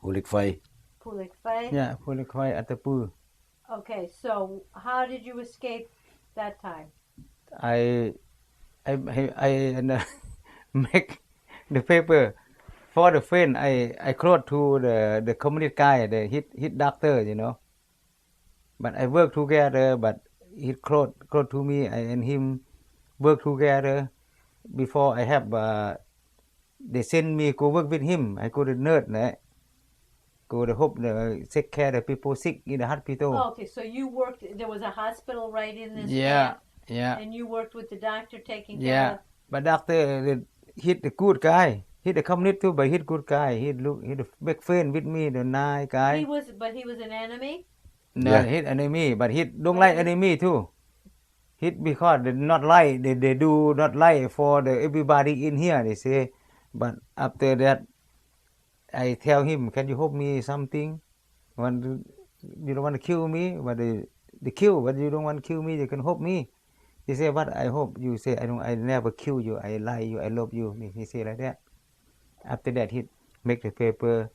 Ulik Fai.
Putlekfa.
Yeah, Pulikhoi Attapur.
Okay, so how did you escape that time?
I make the paper for the friend. I close to the community guy, the hit doctor, you know. But I work together, but he close to me and him work together. Before I have they send me go work with him. I go to nurse, go to help take care of the people sick in the hospital.
Oh, okay, so you worked, there was a hospital right in this
Yeah,
camp,
yeah.
and you worked with the doctor taking care
Yeah,
of...
but doctor hit the good guy. Hit the community too, but hit good guy. He make friend with me, the nice guy.
He was an enemy?
No,
Yeah.
hit enemy, but he don't like enemy too. Hit because they not like they do not like for the everybody in here. They say, but after that, I tell him, can you help me something? You don't want to kill me, but they kill, but you don't want to kill me. You can help me. He say, what I hope you say, I never kill you, I lie you, I love you. He say like that. After that, he make the paper,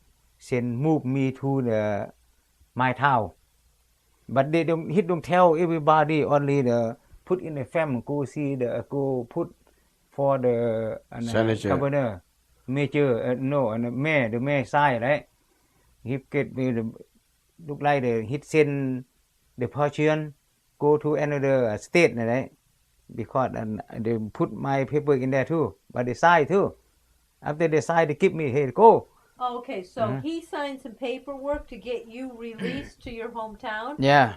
move me to my town. But he don't tell everybody, only put in the family, go put for the
Senator.
governor, major, and the mayor side, right? He get me look like he send the Persian go to another state, right? Because they put my paper in there too, but they sign too. After they sign, they keep me here. Go.
Oh, okay, so he signed some paperwork to get you released to your hometown,
Yeah,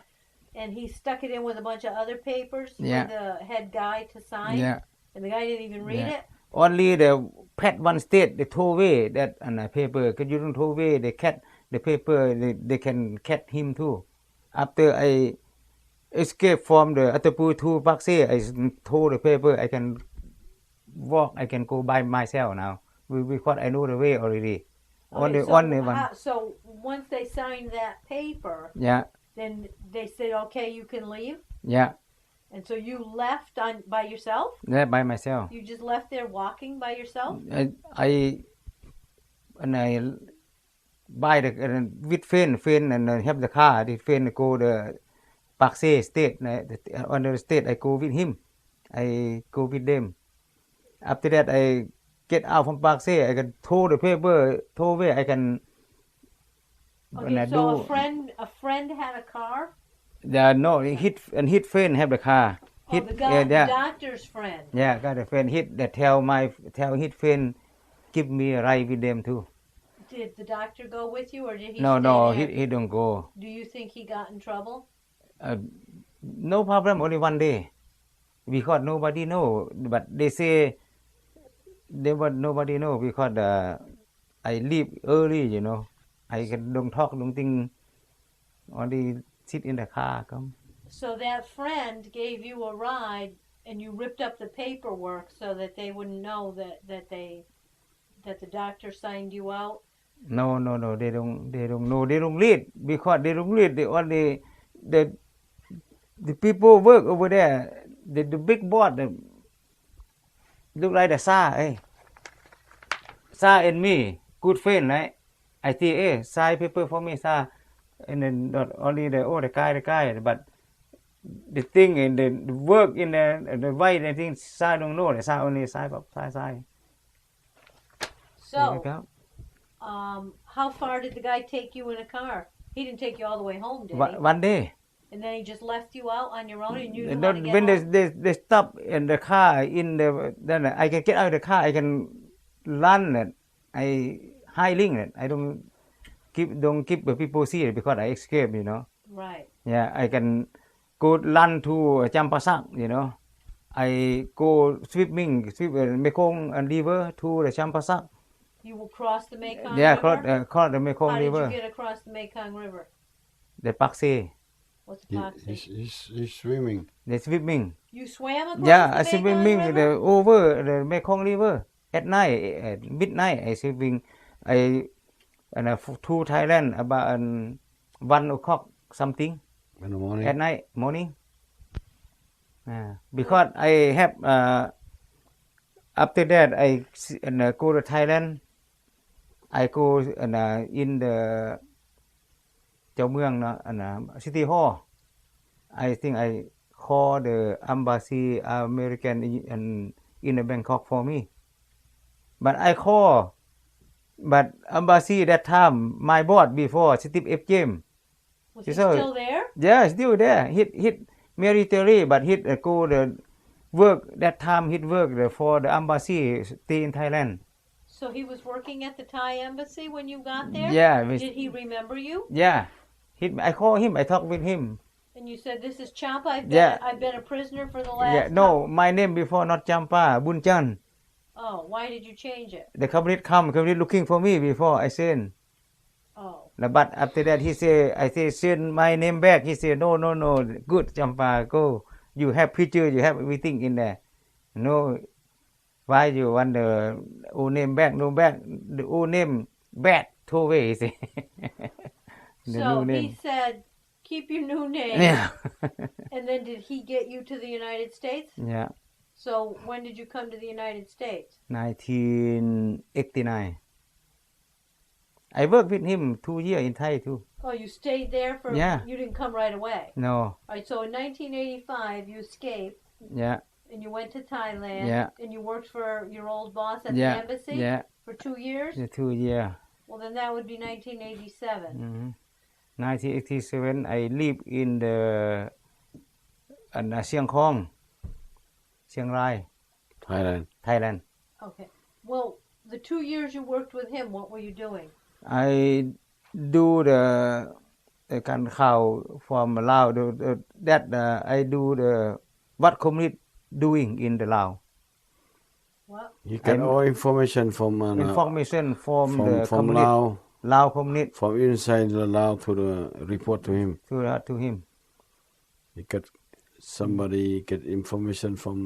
and he stuck it in with a bunch of other papers
Yeah.
for the head guy to sign,
yeah.
and the guy didn't even read
Yeah.
it?
Only the pet one state they throw away that paper. Because you don't throw away the paper, they can catch him too. After I escape from the Attapur to Pakse, I throw the paper. I can walk. I can go by myself now. Because I know the way already.
Okay,
Only one.
so once they signed that paper,
Yeah,
then they said, okay, you can leave?
yeah.
And so you left by yourself?
Yeah, by myself.
You just left there walking by yourself?
I buy the with friend and have the car. The friend go the Pakse state. On the state, I go with him. I go with them. After that, I get out from Pakse. I can throw the paper, throw away. I can
Okay, so a friend had a car?
Yeah, no, hit friend have the car.
Oh,
Hit,
the guy, the
yeah,
doctor's friend.
yeah, got a friend hit that tell his friend give me a ride with them too.
Did the doctor go with you, or did he
No,
stay
no,
there?
he don't go.
Do you think he got in trouble?
No problem, only one day. Because nobody know, but they say nobody know because I leave early, you know. I can don't talk, don't think, only sit in the car. Come.
So that friend gave you a ride, and you ripped up the paperwork so that they wouldn't know that the doctor signed you out.
No, they don't know. They don't read because they don't read. They only the people work over there. The big boss look like the Sa, Sa and me, good friend, right? I say, sign paper for me, Sa, and then not only the guy, but the thing and the work in the white and things, Sa don't know. The Sa only sign.
So, how far did the guy take you in a car? He didn't take you all the way home, did he?
One day.
And then he just left you out on your own, and you didn't
No,
want to get
when
home?
they stop in the car then I can get out of the car. I can run it. I hiding it. I don't keep the people see it because I escape. You know.
Right.
Yeah, I can go run to Champasak. You know. I go swimming Mekong and river to the Champasak.
You will cross the Mekong
Yeah,
River?
cross the Mekong
How
river.
did you get across the Mekong River?
The Paksy.
What's the Paksy?
He's swimming.
The swimming.
You swam across
Yeah, I
the Mekong
swimming
River?
over the Mekong River at night, at midnight. I swimming. I to Thailand about 1 o'clock something
In the morning.
at night morning. Because I have after that I go to Thailand. I go in the เจ้าเมือง City Hall. I think I call the embassy American in Bangkok for me. But I call, but embassy that time my boss before Steve F. James.
Was he
So-
still there?
Yeah, still there. He military, but he go the work that time. He work for the embassy stay in Thailand.
So he was working at the Thai embassy when you got there?
Yeah,
Did he remember you?
yeah. I call him. I talk with him.
And you said, "This is Champa.
Yeah.
I've been a prisoner for the last."
Yeah, no, my name before not Champa, Bunchan.
Oh, why did you change it?
The community looking for me before I send.
Oh,
But after that he say, I say send my name back. He say no, good Champa, go. You have picture, you have everything in there. No, why you want the old name back? No back, the old name back. Throw away. He say. The
so
new
he
name.
said, "Keep your new name."
Yeah.
And then did he get you to the United States?
Yeah.
So when did you come to the United States?
1989. I worked with him 2 years in Thai too.
Oh, you stayed there for.
Yeah.
You didn't come right away.
No.
All right. So in 1985, you escaped
Yeah.
and you went to Thailand.
Yeah.
And you worked for your old boss at
Yeah.
the embassy
Yeah.
for 2 years.
The 2 years.
Well, then that would be 1987.
1987, I live in the Siang Khong, Chiang Rai,
Thailand.
Thailand.
Okay. Well, the 2 years you worked with him, what were you doing?
I do the การข่าว from Lao. That I do the what community doing in the Lao.
What?
He get all information from
Information from the
from
community,
Lao,
Lao community
from inside the Lao to the report to him.
to him.
He get somebody get information from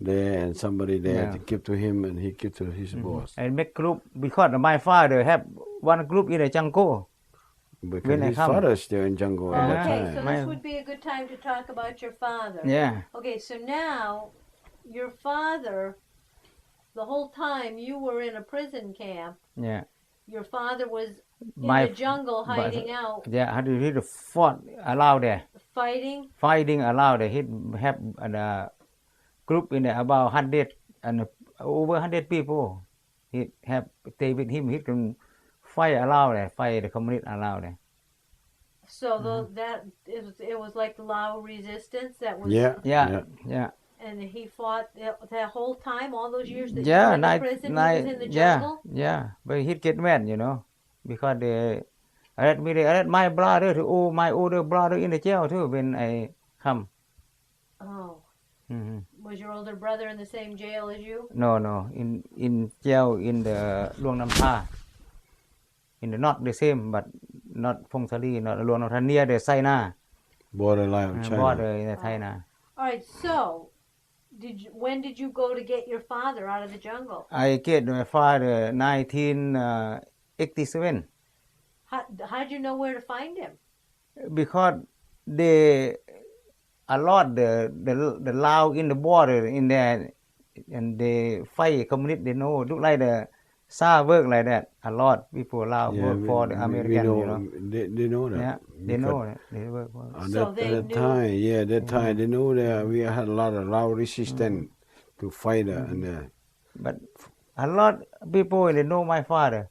there and somebody there
Yeah.
to give to him and he give to his boss.
I make group because my father have one group in the jungle.
Because
When I
his
come.
father is still in jungle at that
Okay,
time.
so
My-
this would be a good time to talk about your father.
Yeah.
Okay, so now your father, the whole time you were in a prison camp,
Yeah.
your father was in
My
the jungle hiding out,
Yeah, how do you fought allow there?
fighting.
Allow there. He have a group in there about 100 and over 100 people. He have stay with him. He can fight allow there. Fight the community allow there.
So it was like the Lao resistance that was.
Yeah.
Yeah.
And he fought that whole time, all those years that you
Yeah,
were in the prison. He was in the jungle.
Yeah. But he get mad, because they arrest my brother to my older brother in the jail too when I come.
Oh.
Hmm.
Was your older brother in the same jail as you?
No, in jail in the Luang Nampa. In the not the same, but not Phong Sali, not Luang Nampa, near the Saina
Borderline of China.
border in the China.
All right. So, when did you go to get your father out of the jungle?
I get my father 1987
How did you know where to find him?
because they a lot the Lao in the border in there and they fight communist. They know look like the SA work like that. A lot people Lao
Yeah,
work for the American.
we know, they know that.
Yeah, they know that they work for.
At
So
that,
they
at that
knew-
time, that time they knew that we had a lot of Lao resistance to fight and
But a lot people they know my father.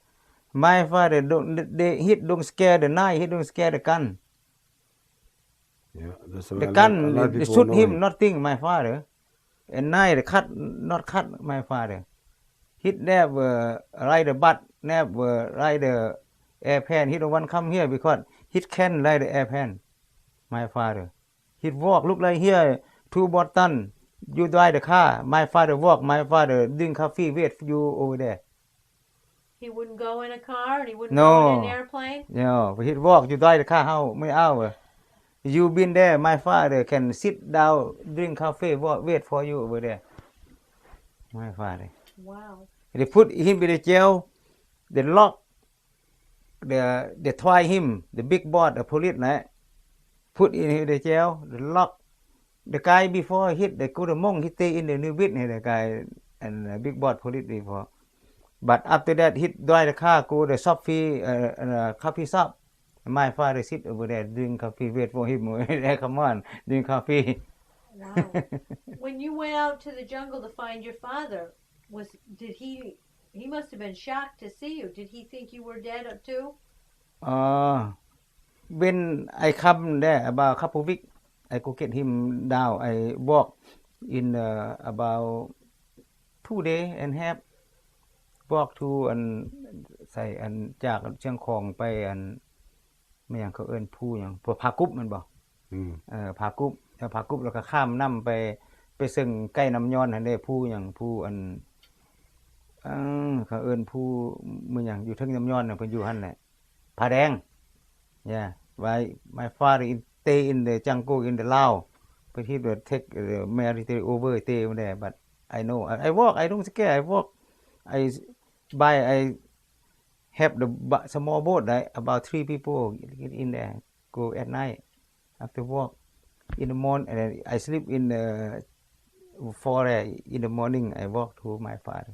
My father don't scare the knife. He don't scare the gun.
that's
The
a lot of
gun they
people
shoot
know
him, nothing. My father, and knife they not cut my father. He never ride the butt, never ride the airplane. He don't want come here because he can ride the airplane. My father, he walk look like here to Boston. You drive the car. My father walk. My father drink coffee. Wait for you over there.
He wouldn't go in a car and he wouldn't
No.
go in an airplane.
No, he walk. You drive the car how many hours? You been there. My father can sit down, drink coffee, walk, wait for you over there. My father.
Wow.
They put him in the jail. They lock. They try him. The big boss, the police, put in the jail. They lock. The guy before hit the Kudamong, he stay in the new bit. The guy and the big boss police before. But after that, he drive the car, go the coffee, coffee shop. My father sit over there, drink coffee, wait for him. Come on, drink coffee.
Wow. When you went out to the jungle to find your father, he must have been shocked to see you. Did he think you were dead too?
When I come there about a couple of weeks, I go get him down. I walk in about 2 days and half. Walk to ใส่จากเชียงของไปไม่อย่างเขาเอิ้นผู้หยังผากุบมันบ่ผากุบแล้วก็ข้ามน้ำไปซึ่งใกล้น้ำย้อนหั่นเด้ผู้หยังผู้เขาเอิ้นผู้มื้อหยังอยู่เทิงน้ำย้อนน่ะเพิ่นอยู่หั่นแหละผาแดง Yeah, why my father stay in the jungle in the Lao, but he will take the military over stay over there. But I know I walk. I don't scare. I walk. I have the small boat, right? About 3 people get in there. Go at night. After walk in the morning, and then I sleep in the forest. In the morning, I walk to my father.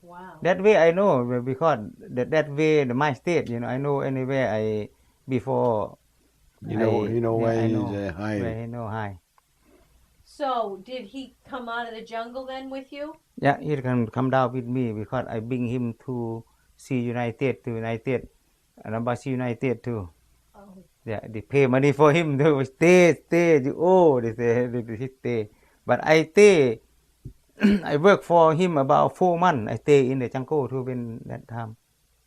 Wow.
That way I know because that way my state. I know anywhere before.
you know where
I
he's
know
hiding.
where he know high.
So, did he come out of the jungle then with you?
Yeah, he can come down with me because I bring him to see United and Embassy United too.
Oh.
Yeah, they pay money for him to stay. Oh, they say he stay. But I stay. I work for him about 4 months. I stay in the jungle too when that time.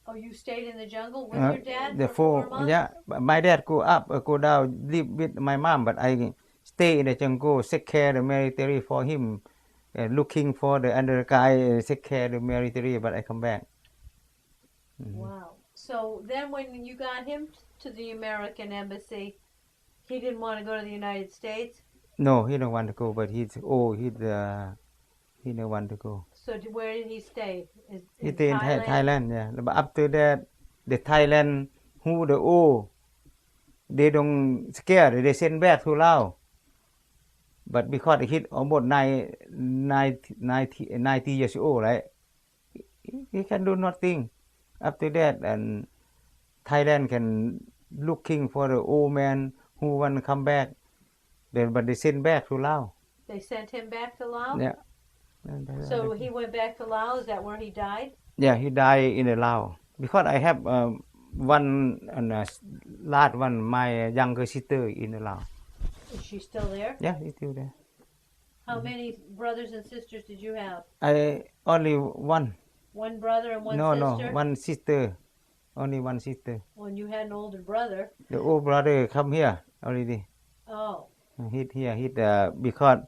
Oh, you stayed in the jungle with your dad
The
for 4 months?
Yeah, my dad go up, go down, live with my mom, but I stay in the jungle, take care the military for him, looking for the other guy, take care the military, but I come back.
Wow. So then when you got him to the American embassy, he didn't want to go to the United States?
No, he don't want to go, but he don't want to go.
So where did he stay?
He stay in Thailand, yeah. But after that, the Thailand who they don't scare, they send back to Laos. But because he hit almost 90 years old, right? He can do nothing. After that, and Thailand can looking for the old man who want to come back. But they send back to Laos.
They sent him back to Laos?
Yeah.
So he went back to Laos. Is that where he died?
Yeah, he died in the Laos because I have one last one, my younger sister in Laos.
Is she still there?
Yeah, he's still there.
How many brothers and sisters did you have?
I only one.
One brother and one
No,
sister?
no, one sister. Only one sister.
When you had an older brother.
The old brother come here already.
Oh.
He here. He because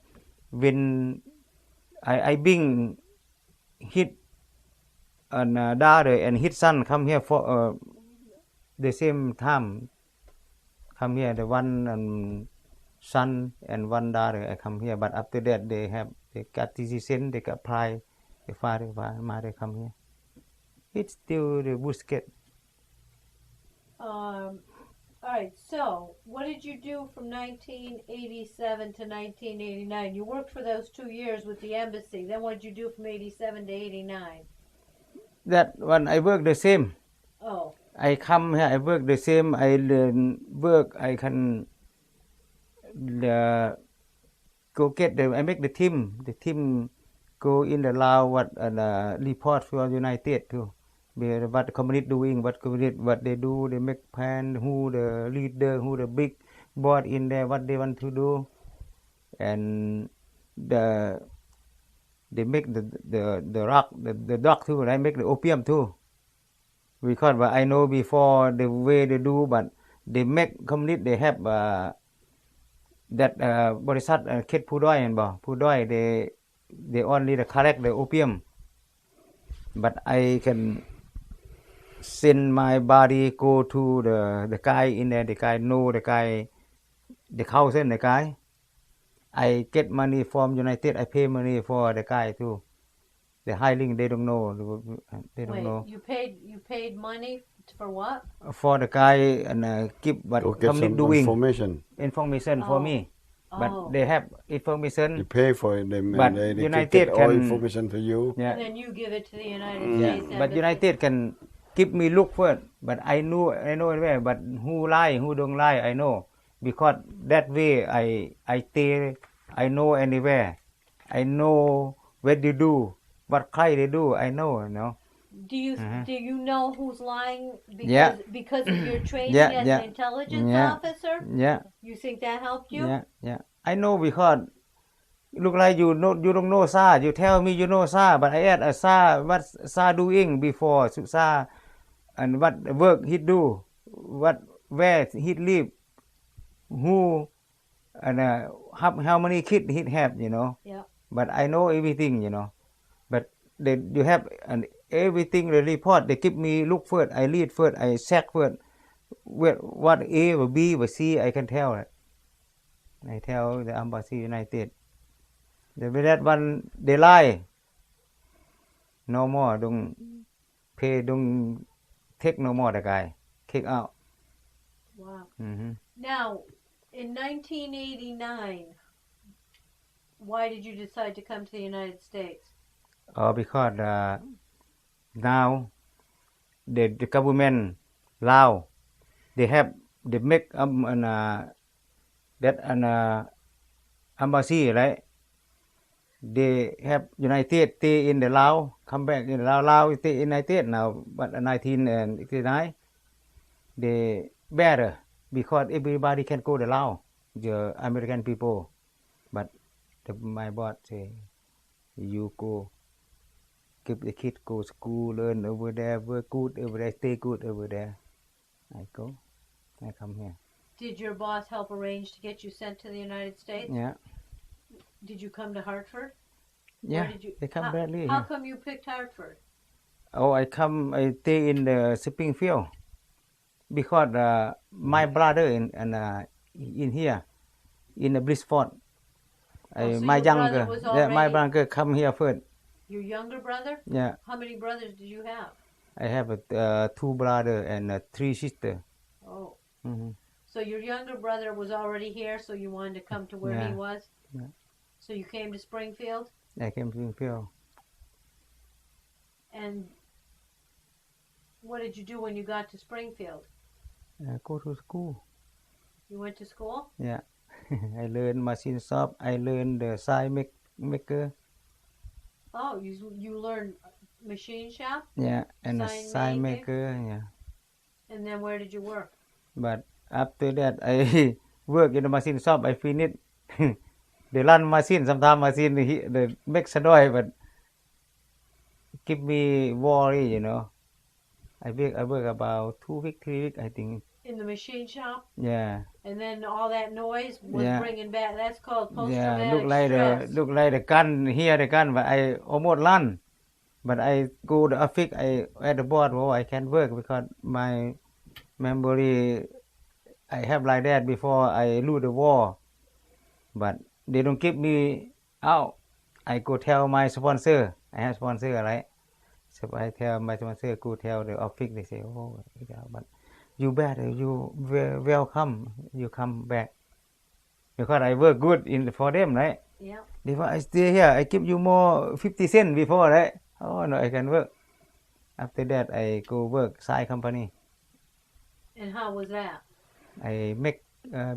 when I bring his daughter and his son come here for the same time. Come here, the one son and one daughter I come here, but after that they got decision, they got pride, the father mother come here. It's still the Busquets.
All right, so what did you do from 1987 to 1989? You worked for those 2 years with the embassy. Then what did you do from 87 to 89?
That one I work the same.
Oh.
I come here, I work the same. I learn work. I can go get I make the team. The team go in the Lao what report for United too. What the community doing, what they do, they make plan, who the leader, who the big board in there, what they want to do, and they make the rock, the dog too. I make the opium too. Because I know before the way they do, but they make community. They have that บริษัทเขตผู้ด้อยเห็นบ่ผู้ด้อย they only collect the opium, but I can send my body go to the guy in there. The guy know the guy, the cousin, the guy. I get money from United. I pay money for the guy too. The hiring they don't know. They don't know.
You paid money for what?
For the guy and keep what
To get
company
some
doing
information.
for me. But they have information.
You pay for them,
But
and they
United
get all
can-
information to you.
Yeah.
And then you give it to the United
Yeah.
States
But
embassy.
United can keep me look first. But I know where. But who lie, who don't lie, I know. Because that way I stay. I know anywhere. I know what they do, what kind they do. I know, you know.
Do you know who's lying because of your training
Yeah,
as
yeah.
an intelligence
Yeah.
officer?
Yeah.
You think that helped you?
Yeah. I know because look like you don't know Sa. You tell me you know Sa, but I add Sa what Sa doing before Sa and what work he do, where he live, who and how many kids he have, you know.
Yeah.
But I know everything, you know. But you have everything the report. They give me look first. I read first. I check first. What A or B or C I can tell it. I tell the embassy United. With that one they lie. No more. Don't pay. Don't take no more. The guy kick out.
Wow.
Mm-hmm.
Now, in 1989, why did you decide to come to the United States?
Because now the government Lao they make that embassy, right? They have United stay in the Lao, come back in Lao stay in United now, but 1989 they better because everybody can go to Lao, the American people, but my boss say you go. Keep the kids go school, learn over there, work good over there, stay good over there. I go. I come here.
Did your boss help arrange to get you sent to the United States?
Yeah.
Did you come to Hartford?
Yeah.
Did you,
They come badly.
How come you picked Hartford?
I stay in the Springfield because my brother in here in the Bridgeport.
So
My
your
younger,
brother was
my
already-
brother come here first.
Your younger brother?
Yeah.
How many brothers did you have?
I have 2 brothers and 3 sisters.
Oh.
Mm-hmm.
So your younger brother was already here, so you wanted to come to where he
Yeah.
was?
Yeah.
So you came to Springfield?
I came to Springfield.
And what did you do when you got to Springfield?
Go to school.
You went to school?
Yeah. I learn machine shop. I learn the sign maker.
Oh, you learned machine shop?
Yeah, and a
Sign
sign
maker?
maker. Yeah.
And then where did you work?
But after that, I work in the machine shop. I finish. They run machine. Sometimes machine they make soy, but give me worry, you know. I work about 2 weeks, 3 weeks, I think.
In the machine shop?
Yeah,
And then all that noise was
Yeah.
bringing back. That's called
yeah.
post-traumatic
Look like
stress.
the gun here, the gun, but I almost run. But I go the office. I at the board. Oh, I can work because my memory. I have like that before I lose the war. But they don't keep me out. I go tell my sponsor. I have sponsor, right? So I tell my sponsor, go tell the office. They say, oh, yeah, but you better, you welcome. You come back because I work good in for them, right?
Yeah.
If I stay here, I give you more 50 cents before, right? Oh no, I can work. After that, I go work side company.
And how was that?
I make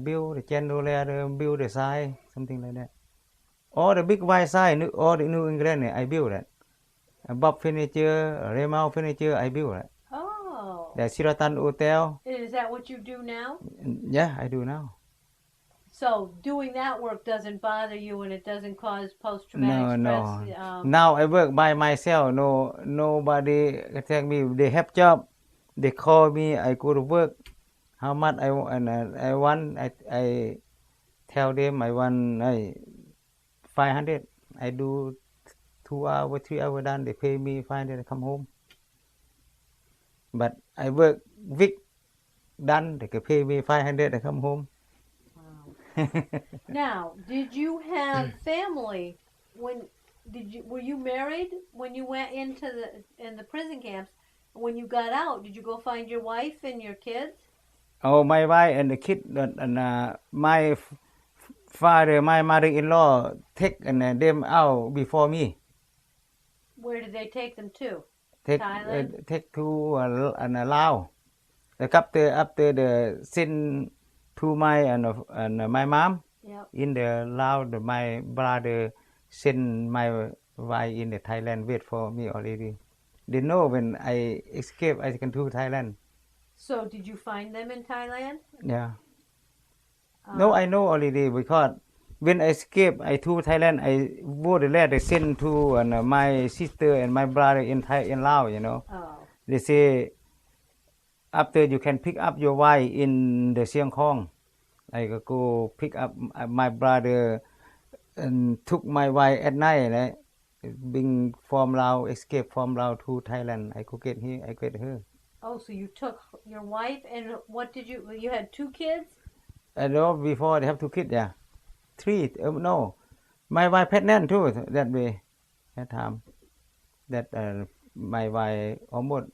build the general build the side, something like that. All the big white side, all the New England, I build that. Bob Furniture, Remau Furniture, I build that.
Oh.
The Sheraton Hotel,
And is that what you do now?
yeah, I do now.
So doing that work doesn't bother you and it doesn't cause post-traumatic
No.
stress?
Now I work by myself. Nobody tell me. They have job. They call me. I go to work. How much I want. I tell them I want 500. I do 2 hours, 3 hours done. They pay me 500. I come home. But I work week done. They can pay me 500. I come home.
Now, did you have family were you married when you went in the prison camps? When you got out, did you go find your wife and your kids?
Oh, my wife and the kid and my father, my mother-in-law take them out before me.
Where did they take them to? Thailand?
Take to Laos. After the send to my and my mom
Yep.
in the Laos, my brother send my wife in the Thailand. Wait for me already. They know when I escape, I can to Thailand.
So did you find them in Thailand?
Yeah. No, I know already because when I escape, I to Thailand. I wrote the letter send to my sister and my brother in Laos. You know,
Oh.
they say after you can pick up your wife in the Siang Khong. I go pick up my brother and took my wife at night. Right? Being from Laos, escape from Laos to Thailand. I go get here. I get her.
Oh, so you took your wife and what did you had 2 kids?
I know before they have 2 kids, yeah. 3, no. My wife pregnant too, that way, that time. That my wife almost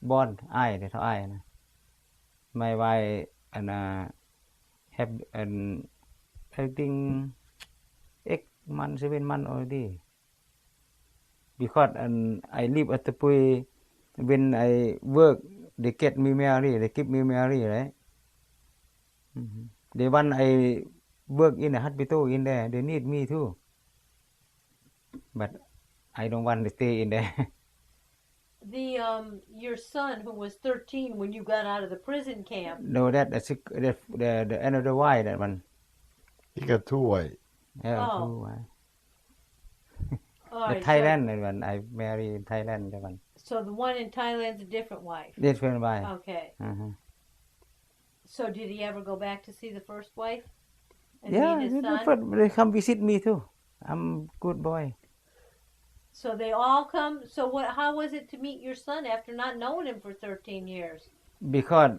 born, that's how my wife and have I think 8 months, 7 months already. Because I live at the Pui, when I work, they get me married, they keep me married, right? The one I work in the hospital in there, they need me too. But I don't want to stay in there.
Your son who was 13 when you got out of the prison camp.
No, the another wife, that one.
He got 2 wives.
Yeah,
Oh.
2 wife.
All
The
right,
Thailand, that one. I marry in Thailand, that one.
So the one in Thailand's a different wife.
Different wife.
Okay.
Uh-huh.
So did he ever go back to see the first wife? And
Yeah,
meet his son?
they come visit me too. I'm good boy.
So they all come. So how was it to meet your son after not knowing him for 13 years?
Because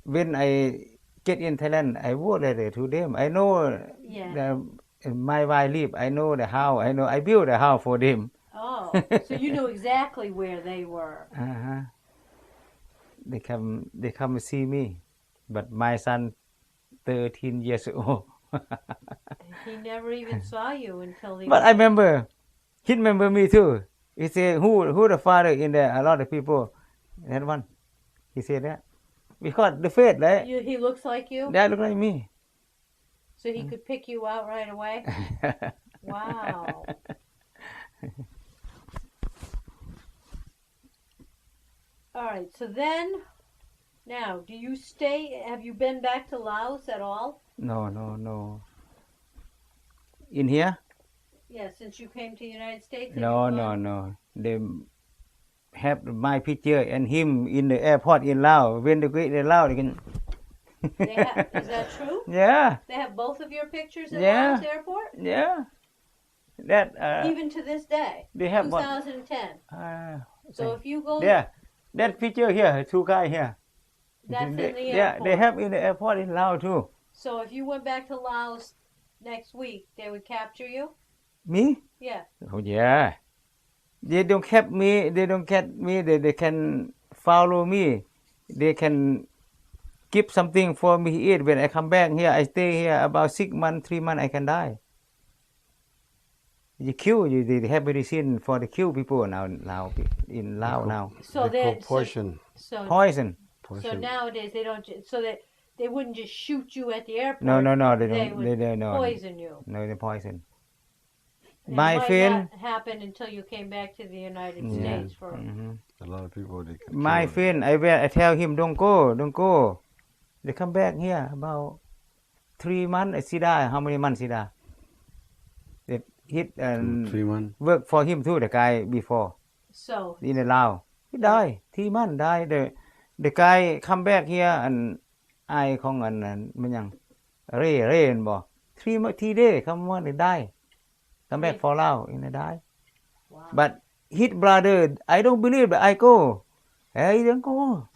when I get in Thailand, I work there to them. I know
Yeah.
my wife live. I know the house. I build a house for them.
Oh, so you knew exactly where they were.
Uh-huh. They come see me. But my son, 13 years old.
He never even saw you until he
But
was
I remember, he remember me too. He said, who the father in there? A lot of people. That one. He said that. Because the face, right?
He looks like you?
That look like me.
So he could pick you out right away? Wow. All right, so then Now, do you stay? Have you been back to Laos at all?
No. In here?
Yeah, since you came to the United States. have
No.
you gone?
They have my picture and him in the airport in Laos. When they go in Laos, they can.
Is that true?
Yeah.
They have both of your pictures in
Yeah.
Laos airport?
Yeah. That
Even to this day?
they have one.
2010. So
say-
if you go,
there. That picture here, two guys here.
that's in the
Yeah,
airport.
they have in the airport in Laos too.
So if you went back to Laos next week, they would capture you?
Me?
Yeah.
Oh yeah. They don't catch me. They don't catch me. They can follow me. They can keep something for me to eat. When I come back here, I stay here about 6 months, 3 months, I can die. You kill you. They have medicine for the kill people now in Laos now.
So
They call
that
poison.
so
Poison.
so nowadays they don't so that they wouldn't just shoot you at the airport.
No. They
They
don't.
would
They no.
poison you.
No, they poison.
It
My
might
friend.
not happen until you came back to the United
Yeah.
States for.
Mhm.
A lot of people they can
My
kill
friend, I tell him don't go. They come back here about 3 months. I see that. How many months see that? They hit and
3 months.
work for him too. The guy before
So
in the Laos, he died. 3 months died. The guy come back here and I ของอันนั้นมันยังเร่เห็นบ่ 3 days come on they die. Come back for Laos in the die.
wow.
But his brother, I don't believe that I go. I don't go.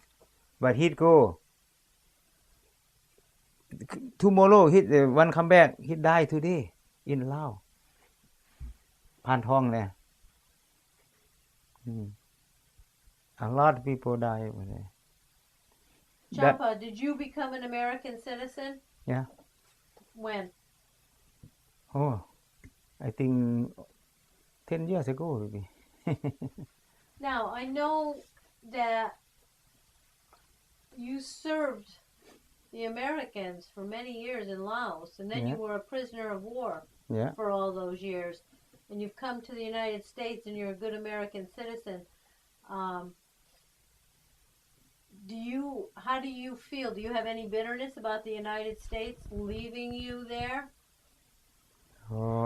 But he go. Tomorrow, he one come back, he die today in Laos. พานทองเนี่ย A lot of people die over there.
Champa, did you become an American citizen?
Yeah.
When?
Oh, I think 10 years ago maybe.
Now I know that you served the Americans for many years in Laos, and then
Yeah.
you were a prisoner of war
Yeah.
for all those years, and you've come to the United States, and you're a good American citizen. How do you feel? Do you have any bitterness about the United States leaving you there?
Oh,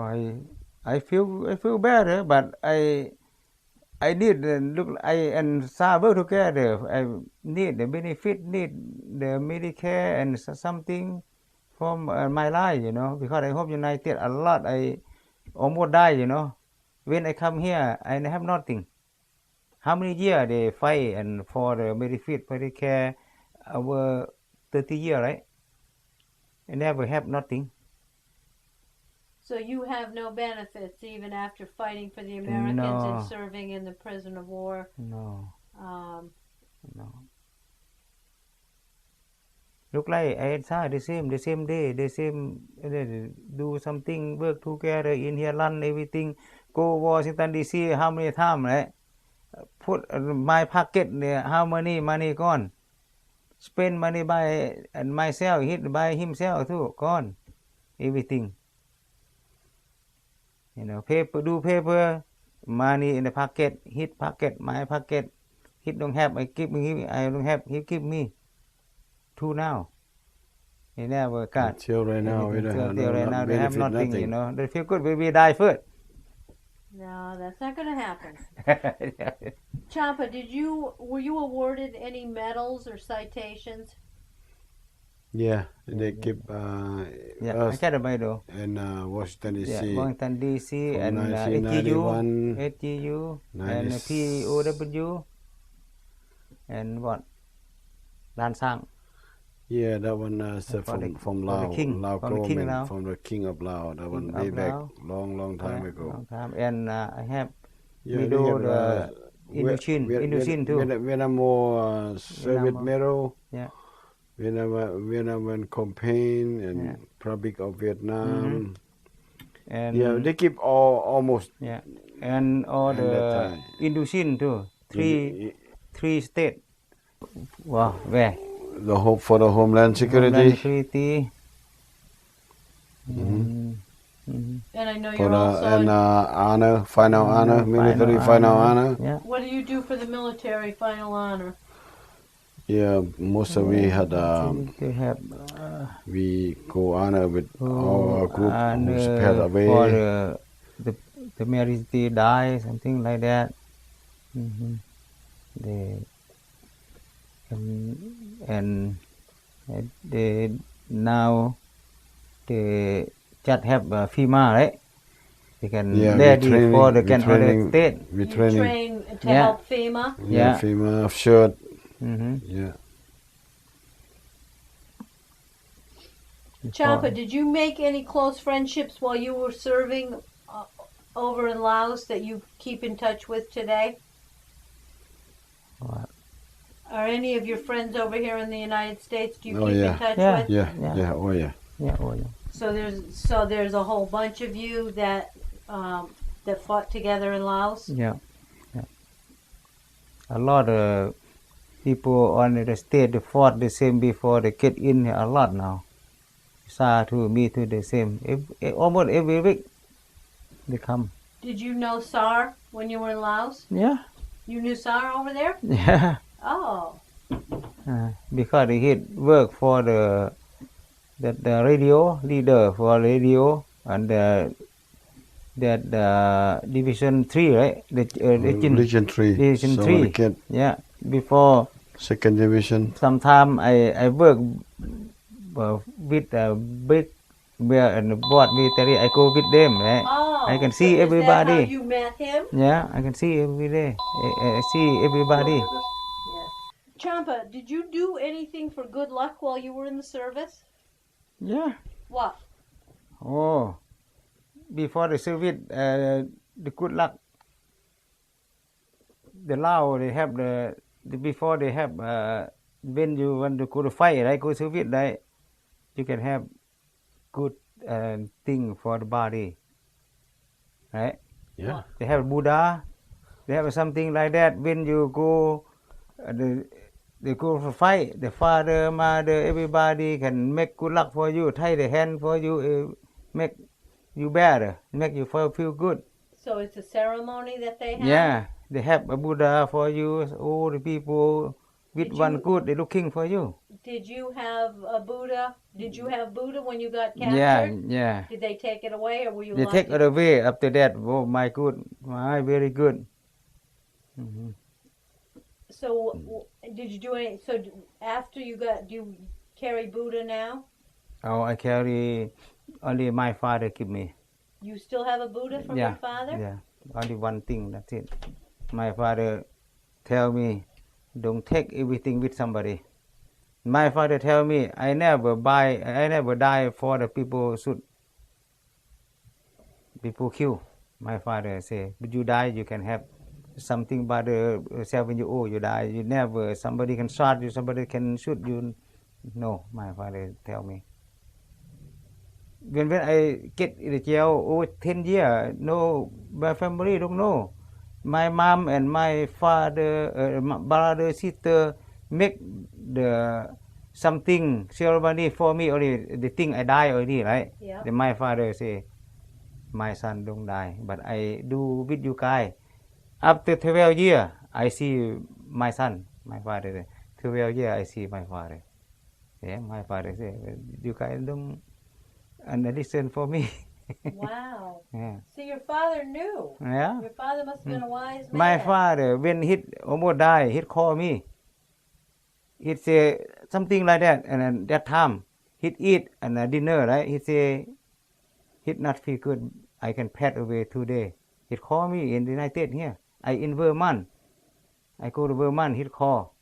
I feel better, but I need look and work together. I need the benefit, need the Medicare and something from my life, because I hope United a lot. I almost die, When I come here, I have nothing. How many years they fight and for the benefit, Medicare, over 30 years, right? I never have nothing.
So you have no benefits even after fighting for the Americans and
No.
serving in the prison of war.
No.
Um,
No. Look like I saw the same day, the same do something, work together in here, run everything, go Washington DC, how many times, right? Put my pocket there, how many money gone? Spend money by and myself, hit by himself too, gone. Everything. Paper, do paper, money in the pocket, hit pocket, my pocket. He don't have, I give me, I don't have, he give me. 2 now. He never got.
Until right now, we don't have
Till right now, they have
benefit,
nothing, They feel good, we die first.
no, that's not going to happen. Champa, were you awarded any medals or citations?
Yeah, they keep
Yeah, I
us
got a medal.
in Washington DC.
Yeah, Washington DC
From
and
1991,
HGU and POW and what? ด้านสร้าง
Yeah, that one from Lao,
the king,
Lao
from the king
government,
Lao.
from the king of Lao. That one
King
way
of
back,
Lao.
long time ago.
Long time. And I have
Yeah,
we
they
do
have,
the Indochin too.
Vietnam Soviet medal.
Yeah.
Vietnam campaign and
Yeah.
Republic of Vietnam.
And
Yeah, they keep almost.
yeah. And all
And
the
that time.
Indochin too. Three state. Wow, where?
The hope for the homeland security.
Homeland security.
And I know
For
you're
the
also.
honor, final honor, military final honor.
Yeah.
What do you do for the military final honor?
Yeah, most of we had
they have
we go honor with our group who's passed
for
away.
the marriage they die, something like that. They and they now they just have FEMA, right? They can
Yeah,
ready for the
we
can other
training,
state.
we
You
training.
train to
Yeah.
help FEMA.
Yeah,
Yeah.
FEMA, shirt.
Mm-hmm.
Yeah.
Champa, did you make any close friendships while you were serving over in Laos that you keep in touch with today?
What?
Are any of your friends over here in the United States do you
Oh,
keep
yeah.
in touch
Yeah.
with?
Yeah,
Yeah.
yeah, oh yeah.
Yeah, oh, yeah.
So there's a whole bunch of you that that fought together in Laos.
Yeah. Yeah. A lot of people on the state they fought the same before they get in here a lot now. SAR to me to the same. Almost every week they come.
Did you know SAR when you were in Laos?
Yeah.
You knew SAR over there?
Yeah.
Oh.
Because he work for the radio leader for radio and that division 3, right?
Region 3.
Division
so
3.
we get
Yeah. Before
second division.
sometime I work with a big and broad military. I go with them, right?
Oh.
I can
so
see
is
everybody.
That how you met him?
Yeah, I can see every day. I see everybody.
Yeah. Champa, did you do anything for good luck while you were in the service?
Yeah.
What?
Oh, before the service, the good luck. The Lao they have before they have when you want to go to fight, right? Go service, right? You can have good thing for the body, right?
Yeah.
They have Buddha. They have something like that. When you go, they go for fight. The father, mother, everybody can make good luck for you. Tie the hand for you, make you better, make you feel good.
So it's a ceremony that they have?
Yeah, they have a Buddha for you. All the people with
Did
one
you-
good, they're looking for you.
Did you have a Buddha? Did you have Buddha when you got captured?
Yeah, yeah.
Did they take it away or were you
They
allowed
take
to-
it away after that. Oh my good, my very good. Mm-hmm.
So did you do any, so after you got, do you carry Buddha now?
Oh, I carry only my father give me.
You still have a Buddha from
Yeah,
your father?
yeah. Only one thing. That's it. My father tell me, don't take everything with somebody. My father tell me, I never die for the people shoot. People kill. My father say, but you die, you can have something by the 7 years old, you die. You never, somebody can shot you, somebody can shoot you. No, my father tell me. When I get in the jail over 10 years, no, my family don't know. My mom and my father, my brother, sister make the something ceremony for me already. They think I die already, right?
Yeah.
Then my father say, my son don't die, but I do with you guys. After 12 years, I see my son, my father. 12 years, I see my father. Yeah, my father say, you guys don't listen for me.
Wow.
Yeah.
So your father knew.
Yeah.
Your father must have been a wise man.
My father, when he almost died, he called me. He say something like that, and then that time he eat and dinner, right? He say he not feel good. I can pass away today. He called me in the United States here. I in Vermont. I go to Vermont. He call.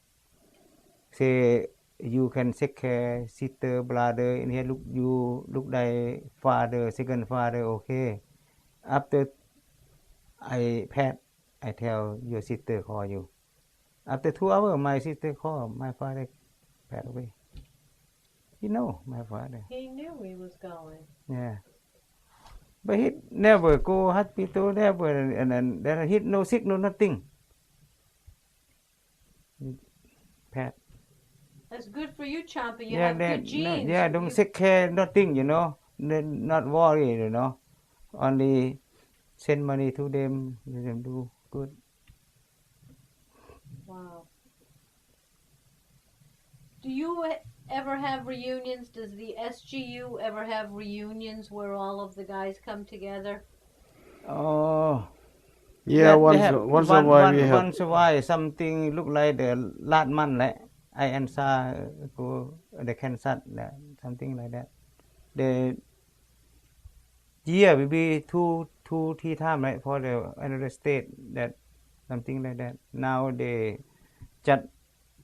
Say you can take care sister, brother in here. Look like father, second father. Okay. After I pass, I tell your sister call you. After 2 hours, my sister call. My father passed away. You know, my father.
He knew he was going.
Yeah. But he never go hospital, never, and then he no sick, no nothing. Pat.
That's good for you, Champa. You
Yeah,
have good genes.
don't
You-
take care, nothing, you know. Not worry, you know. Only send money to them, let them do good.
Wow. Do you ever have reunions? Does the SGU ever have reunions where all of the guys come together?
Oh,
Yeah,
they have
once a while we have.
once a while something look like the last month แหละ I answer go the Kansas แหละ something like that the year will be two three time right for the another state that something like that now they just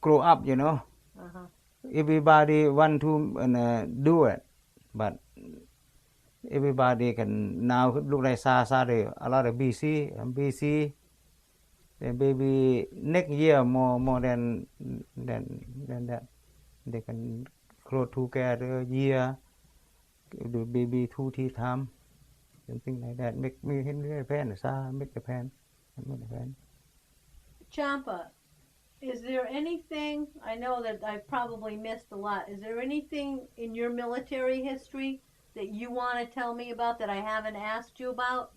grow up you know
Uh-huh.
everybody want to do it but everybody can now look like sa a lot of busy then maybe next year more than that they can grow together year do maybe 2-3 time something like that make me plan sa make the plan
Champa, is there anything, I know that I've probably missed a lot, is there anything in your military history that you want to tell me about that I haven't asked you about?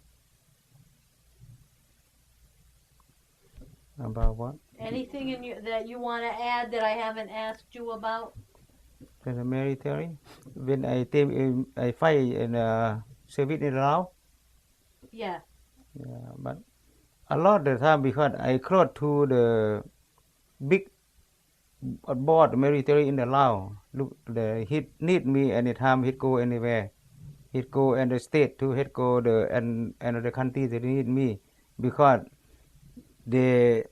About what?
Anything in your, that you want to add that I haven't asked you about?
In the military when I fight in service in Laos
Yeah.
yeah but a lot of the time because I close to the big board military in the Laos look the he need me anytime he go anywhere he go in the state to he go the and another country they need me because they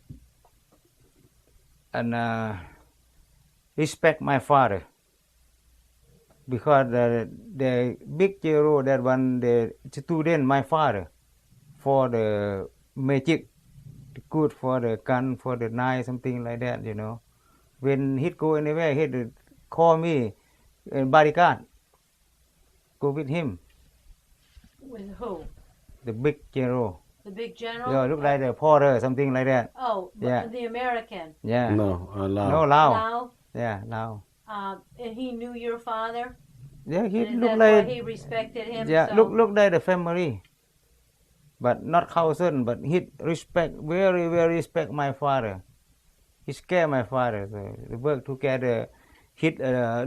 and respect my father because the big hero that one the student my father for the magic good for the gun for the knife something like that you know when he go anywhere he call me bodyguard go with him
With who?
the big hero
The big general?
yeah look like the porter something like that
Oh,
Yeah.
the American.
yeah
No, Lao.
no Lao
Now,
yeah Lao
and he knew your father?
yeah he
And
look
that's why
like
he respected him?
yeah
so
look like the family but not cousin but he respect very respect my father he scare my father so they work together hit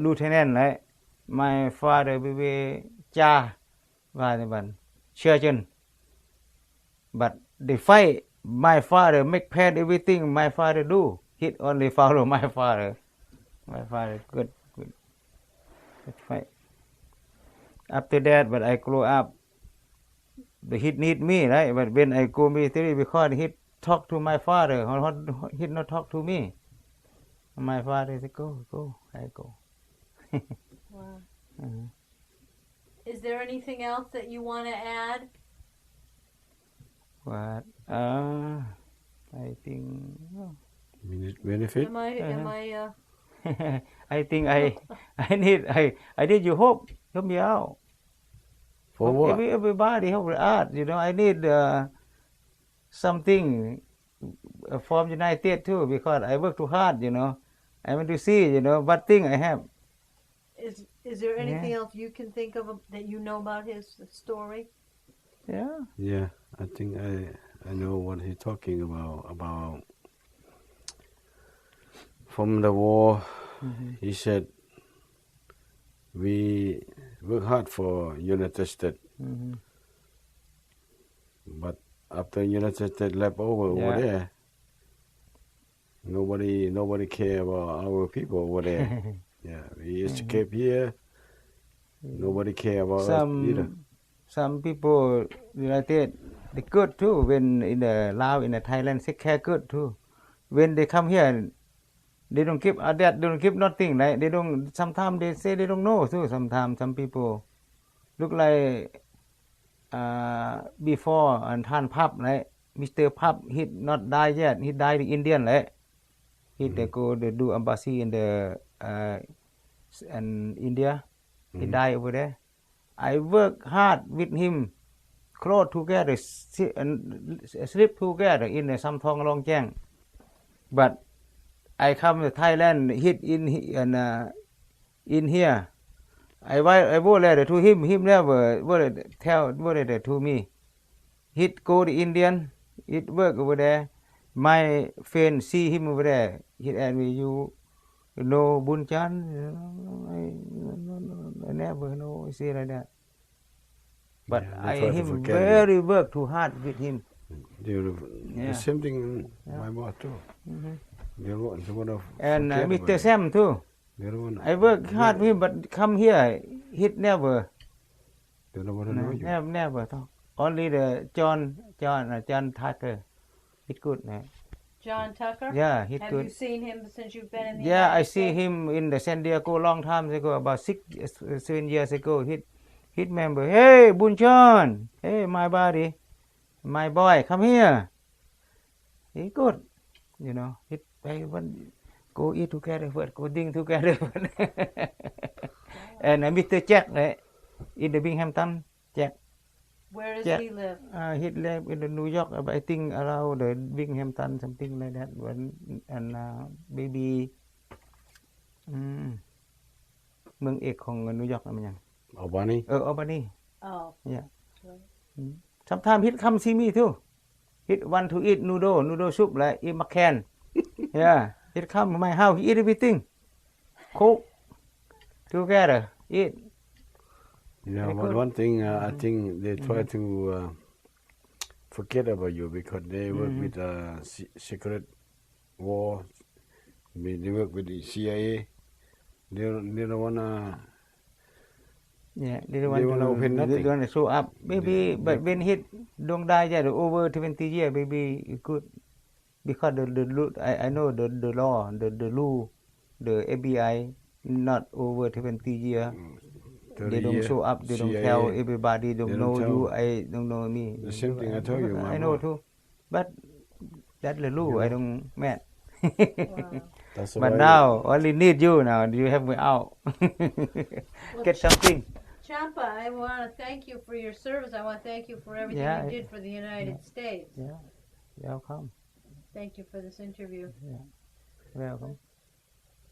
lieutenant เลย my father be จ้าว่าในบันเชื่อจน but they fight my father make plan everything my father do he only follow my father good fight after that but I grow up the he need me right but when I go military because he talk to my father he not talk to me my father say go I go
Wow.
Mhm.
Is there anything else that you want to add?
But I think
Benefit?
Am I
I think I need your help me out
For what?
everybody help me out you know I need something from United too because I work too hard you know I want to see you know what thing I have
is there anything else you can think of that you know about his story?
yeah
Yeah, I think I know what he's talking about from the war. He said we work hard for United States,
Mhm.
but after United States left over
Yeah.
there, nobody care about our people over there. Yeah, we escape here. Nobody care about us either.
Some people United they good too when in the Laos in the Thailand take care good too when they come here they don't give that they don't give nothing right they don't sometimes they say they don't know too sometimes some people look like before and Than Pap right Mr. Pap he not die yet he died in Indian right he they go they do embassy in the in India he died over there I work hard with him close together sleep together in some Samthong Long Chang but I come to Thailand hit in here I go there to him never tell to me he go to Indian it work over there my friend see him over there he and me you No Bunchan, I never know, see like that. But
Yeah, they try to
him
forget you.
very work too hard with him.
The
Yeah.
same thing my boss too.
Mhm.
They want to
And
forget
Mr.
about it.
Sam too.
They don't want.
I work hard with him, but come here, he never,
They don't want to know you.
never talk. Only the John Tucker. He's good, man.
John Tucker?
Yeah, he's
Have
good.
you seen him since you've been in the
Yeah,
United
I see
States?
him in the San Diego long time ago, about 7 years ago. He remember, hey, Bunchon, hey, my buddy, my boy, come here. He good, you know. He go eat together, first, go drink together. And Mr. Jack in the Binghamton, Jack.
Where does
Yeah.
he live?
He live in the New York, but I think around the Binghamton, something like that. And maybe เมืองเอกของนิวยอร์กมันยัง
Albany.
Albany.
Oh.
Yeah. Sometimes he come see me too. He want to eat noodle soup like eat McCann. Yeah. He come to my house, he eat everything. Cook together, eat.
Yeah,
Very
but
good.
one thing I think they try to forget about you because they work with secret war. They work with the CIA. They don't wanna.
Yeah, they don't want
wanna open
to,
nothing.
they want to show up. Maybe, but when he don't die yet, over 20 years, maybe it could, because I know the law, the rule, the FBI not over 20 years.
30
They don't
year
show up. They don't
CIA.
tell everybody. Don't
They
know
don't
you.
tell.
I don't know me.
The same thing I told you, my
I know
boy.
too, but that's the rule. I don't mad.
Wow.
That's
But
why
now only need you now. You have me out. Get something.
Champa, I want to thank you for your service. I want to thank you for everything
Yeah,
you did for the United States.
Yeah, welcome,
Thank you for this interview.
welcome.